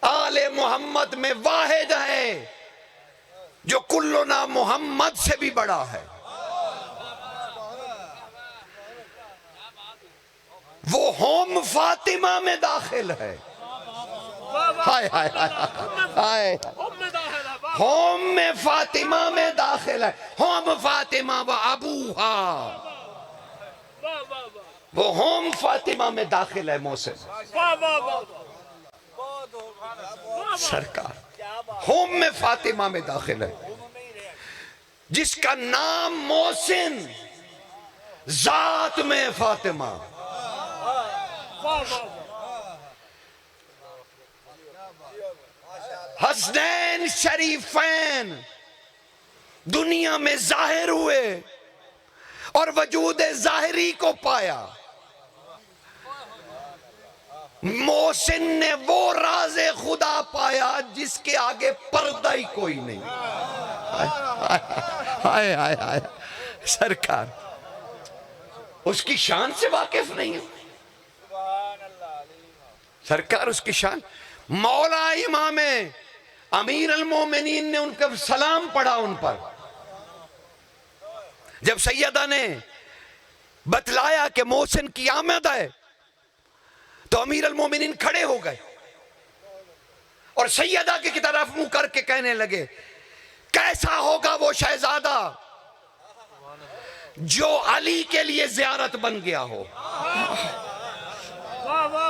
آل محمد میں واحد ہے جو کلنا محمد سے بھی بڑا ہے. وہ ہوم فاطمہ میں داخل ہے. ہائے ہائے ہائے, ہوم میں فاطمہ میں داخل ہے. ہوم فاطمہ و ابوہا, وہ ہوم فاطمہ میں داخل ہے محسن. سرکار ہوم میں فاطمہ میں داخل ہے. جس کا نام محسن, ذات میں فاطمہ. حسنین شریفین دنیا میں ظاہر ہوئے اور وجود ظاہری کو پایا. محسن نے وہ راز خدا پایا جس کے آگے پردہ ہی کوئی نہیں. ہائے ہائے ہائے, سرکار اس کی شان سے واقف نہیں ہے. سرکار اس کی شان. مولا امام امیر المومنین نے ان کا سلام پڑھا ان پر. جب سیدہ نے بتلایا کہ محسن کی آمد ہے تو امیر المومنین کھڑے ہو گئے اور سیدہ کی طرف منہ کر کے کہنے لگے, کیسا ہوگا وہ شہزادہ جو علی کے لیے زیارت بن گیا ہو.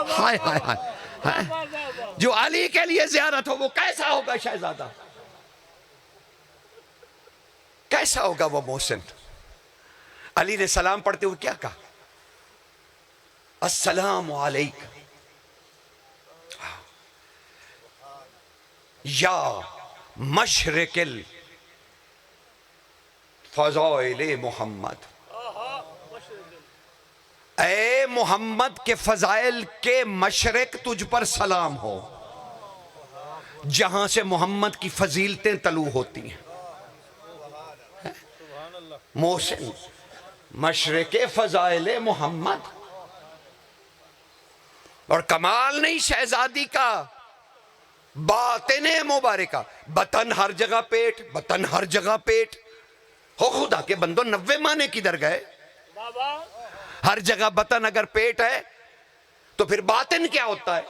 ہائے ہائے ہائے, جو علی کے لیے زیارت ہو وہ کیسا ہوگا شہزادہ, کیسا ہوگا وہ محسن. علی نے سلام پڑھتے ہوئے کیا کہا, السلام علیکم یا مشرق الفضائل محمد. اے محمد کے فضائل کے مشرق تجھ پر سلام ہو, جہاں سے محمد کی فضیلتیں طلوع ہوتی ہیں. محسن مشرق فضائل محمد. اور کمال نہیں شہزادی کا, باطن مبارکہ. بطن ہر جگہ پیٹ, بطن ہر جگہ پیٹ. ہو خدا کے بندو 90 معنی کدھر گئے. ہر جگہ بطن اگر پیٹ ہے تو پھر باطن کیا ہوتا ہے.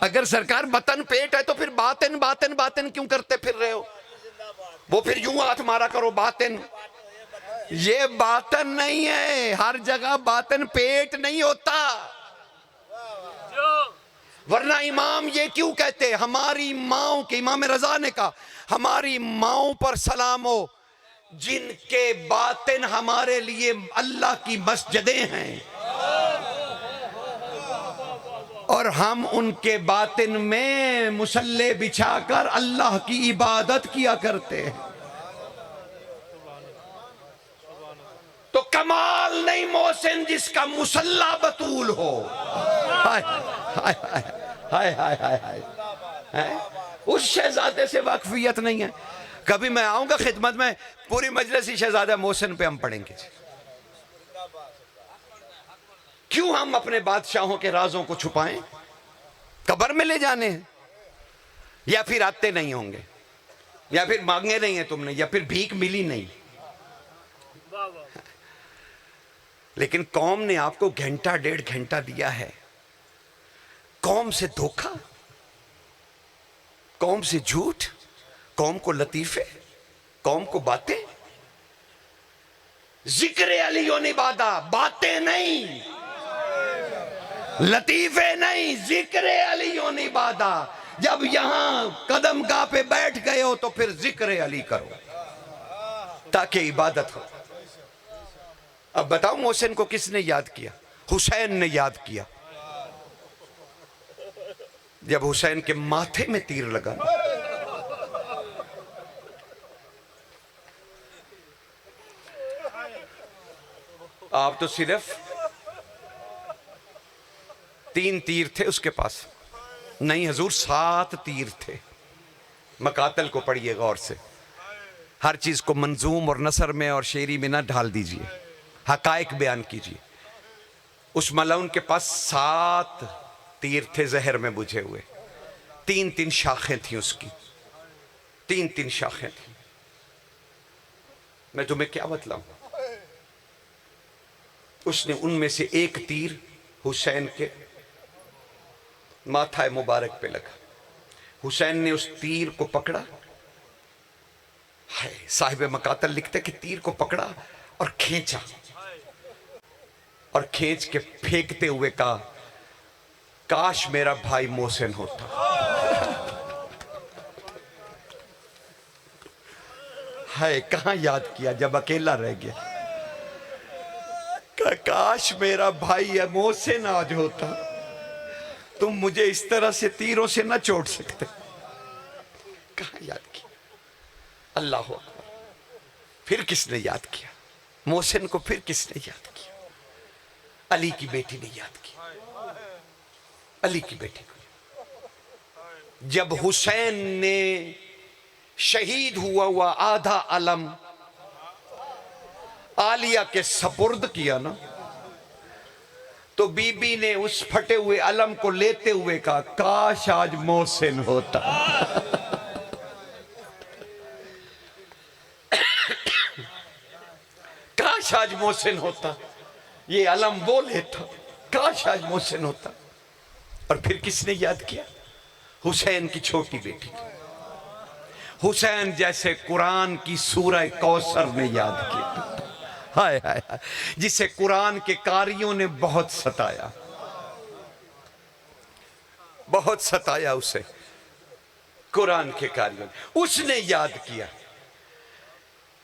اگر سرکار بطن پیٹ ہے تو پھر باطن باطن باطن کیوں کرتے پھر رہے ہو. وہ پھر یوں ہاتھ مارا کرو باطن. یہ باطن نہیں ہے, ہر جگہ باطن پیٹ نہیں ہوتا. ورنہ امام یہ کیوں کہتے, ہماری ماؤں کے, امام رضا نے کہا ہماری ماؤں پر سلام ہو جن کے باطن ہمارے لیے اللہ کی مسجدیں ہیں اور ہم ان کے باطن میں مصلی بچھا کر اللہ کی عبادت کیا کرتے ہیں. تو کمال نہیں محسن جس کا مصلی بطول ہو. ہائے ہائے ہائے ہائے ہائے ہائے, اس شہزادے سے واقفیت نہیں ہے. کبھی میں آؤں گا خدمت میں, پوری مجلس ہی شہزادہ محسن پہ ہم پڑھیں گے. کیوں ہم اپنے بادشاہوں کے رازوں کو چھپائیں؟ قبر میں لے جانے ہیں, یا پھر آتے نہیں ہوں گے, یا پھر مانگے نہیں ہیں تم نے, یا پھر بھیک ملی نہیں. لیکن قوم نے آپ کو گھنٹہ 1.5 گھنٹہ دیا ہے. قوم سے دھوکہ, قوم سے جھوٹ, قوم کو لطیفے, قوم کو باتیں. ذکر علی و نبادہ, باتیں نہیں, لطیفے نہیں, ذکر علی و نبادہ. جب یہاں قدم گاہ پہ بیٹھ گئے ہو تو پھر ذکر علی کرو تاکہ عبادت ہو. اب بتاؤ محسن کو کس نے یاد کیا؟ حسین نے یاد کیا. جب حسین کے ماتھے میں تیر لگا آپ تو صرف 3 تیر تھے اس کے پاس، نہیں حضور 7 تیر تھے۔ مقاتل کو پڑھیے غور سے، ہر چیز کو منظوم اور نثر میں اور شعری میں نہ ڈھال دیجئے، حقائق بیان کیجئے۔ اس ملعون کے پاس 7 تیر تھے زہر میں بجھے ہوئے، 3 شاخیں تھیں اس کی، 3 شاخیں تھیں۔ میں تمہیں کیا بتلاؤں، اس نے ان میں سے ایک تیر حسین کے ماتھا مبارک پہ لگا، حسین نے اس تیر کو پکڑا، صاحب مقاتل لکھتے کہ تیر کو پکڑا اور کھینچا، اور کھینچ کے پھینکتے ہوئے کہا کاش میرا بھائی محسن ہوتا۔ ہائے کہاں یاد کیا جب اکیلا رہ گیا، کہ کاش میرا بھائی محسن آج ہوتا، تم مجھے اس طرح سے تیروں سے نہ چوٹ سکتے۔ کہاں یاد کیا؟ اللہ اکبر۔ پھر کس نے یاد کیا محسن کو؟ پھر کس نے یاد کیا؟ علی کی بیٹی نے یاد کیا، علی کی بیٹی کو۔ جب حسین نے شہید ہوا آدھا علم عالیہ کے سپرد کیا نا، تو بی بی نے اس پھٹے ہوئے علم کو لیتے ہوئے کہا کاش آج محسن ہوتا۔ کاش آج محسن ہوتا، یہ علم وہ لیتا، کاش آج محسن ہوتا۔ اور پھر کس نے یاد کیا؟ حسین کی چھوٹی بیٹی، حسین جیسے قرآن کی سورہ کوثر نے یاد کیا، ہائے ہائے ہائے، جسے قرآن کے قاریوں نے بہت ستایا، بہت ستایا اسے قرآن کے قاریوں نے۔ اس نے یاد کیا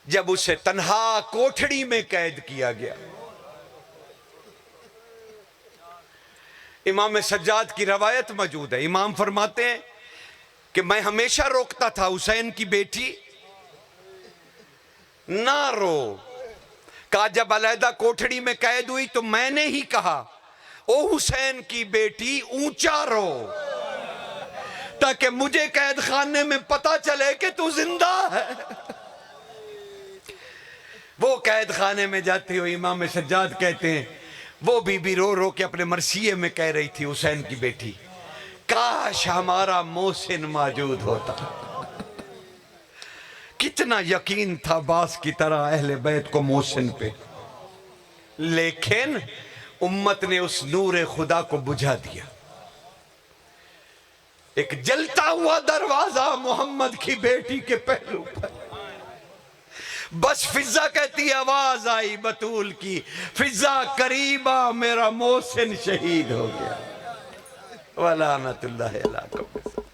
جب اسے تنہا کوٹھڑی میں قید کیا گیا۔ امام سجاد کی روایت موجود ہے، امام فرماتے ہیں کہ میں ہمیشہ روکتا تھا حسین کی بیٹی نہ رو، کہا جب علیحدہ کوٹھڑی میں قید ہوئی تو میں نے ہی کہا او حسین کی بیٹی اونچا رو، تاکہ مجھے قید خانے میں پتا چلے کہ تو زندہ ہے۔ وہ قید خانے میں جاتے ہوئے امام سجاد کہتے ہیں وہ بی بی رو رو کے اپنے مرثیے میں کہہ رہی تھی حسین کی بیٹی کاش ہمارا محسن موجود ہوتا۔ کتنا یقین تھا باس کی طرح اہل بیت کو محسن پہ، لیکن امت نے اس نور خدا کو بجھا دیا۔ ایک جلتا ہوا دروازہ محمد کی بیٹی کے پہلو پر، بس فضا کہتی آواز آئی بطول کی، فضا قریبا میرا محسن شہید ہو گیا۔ وَلَعْنَةُ اللَّهِ عَلَىٰ قَوْمِ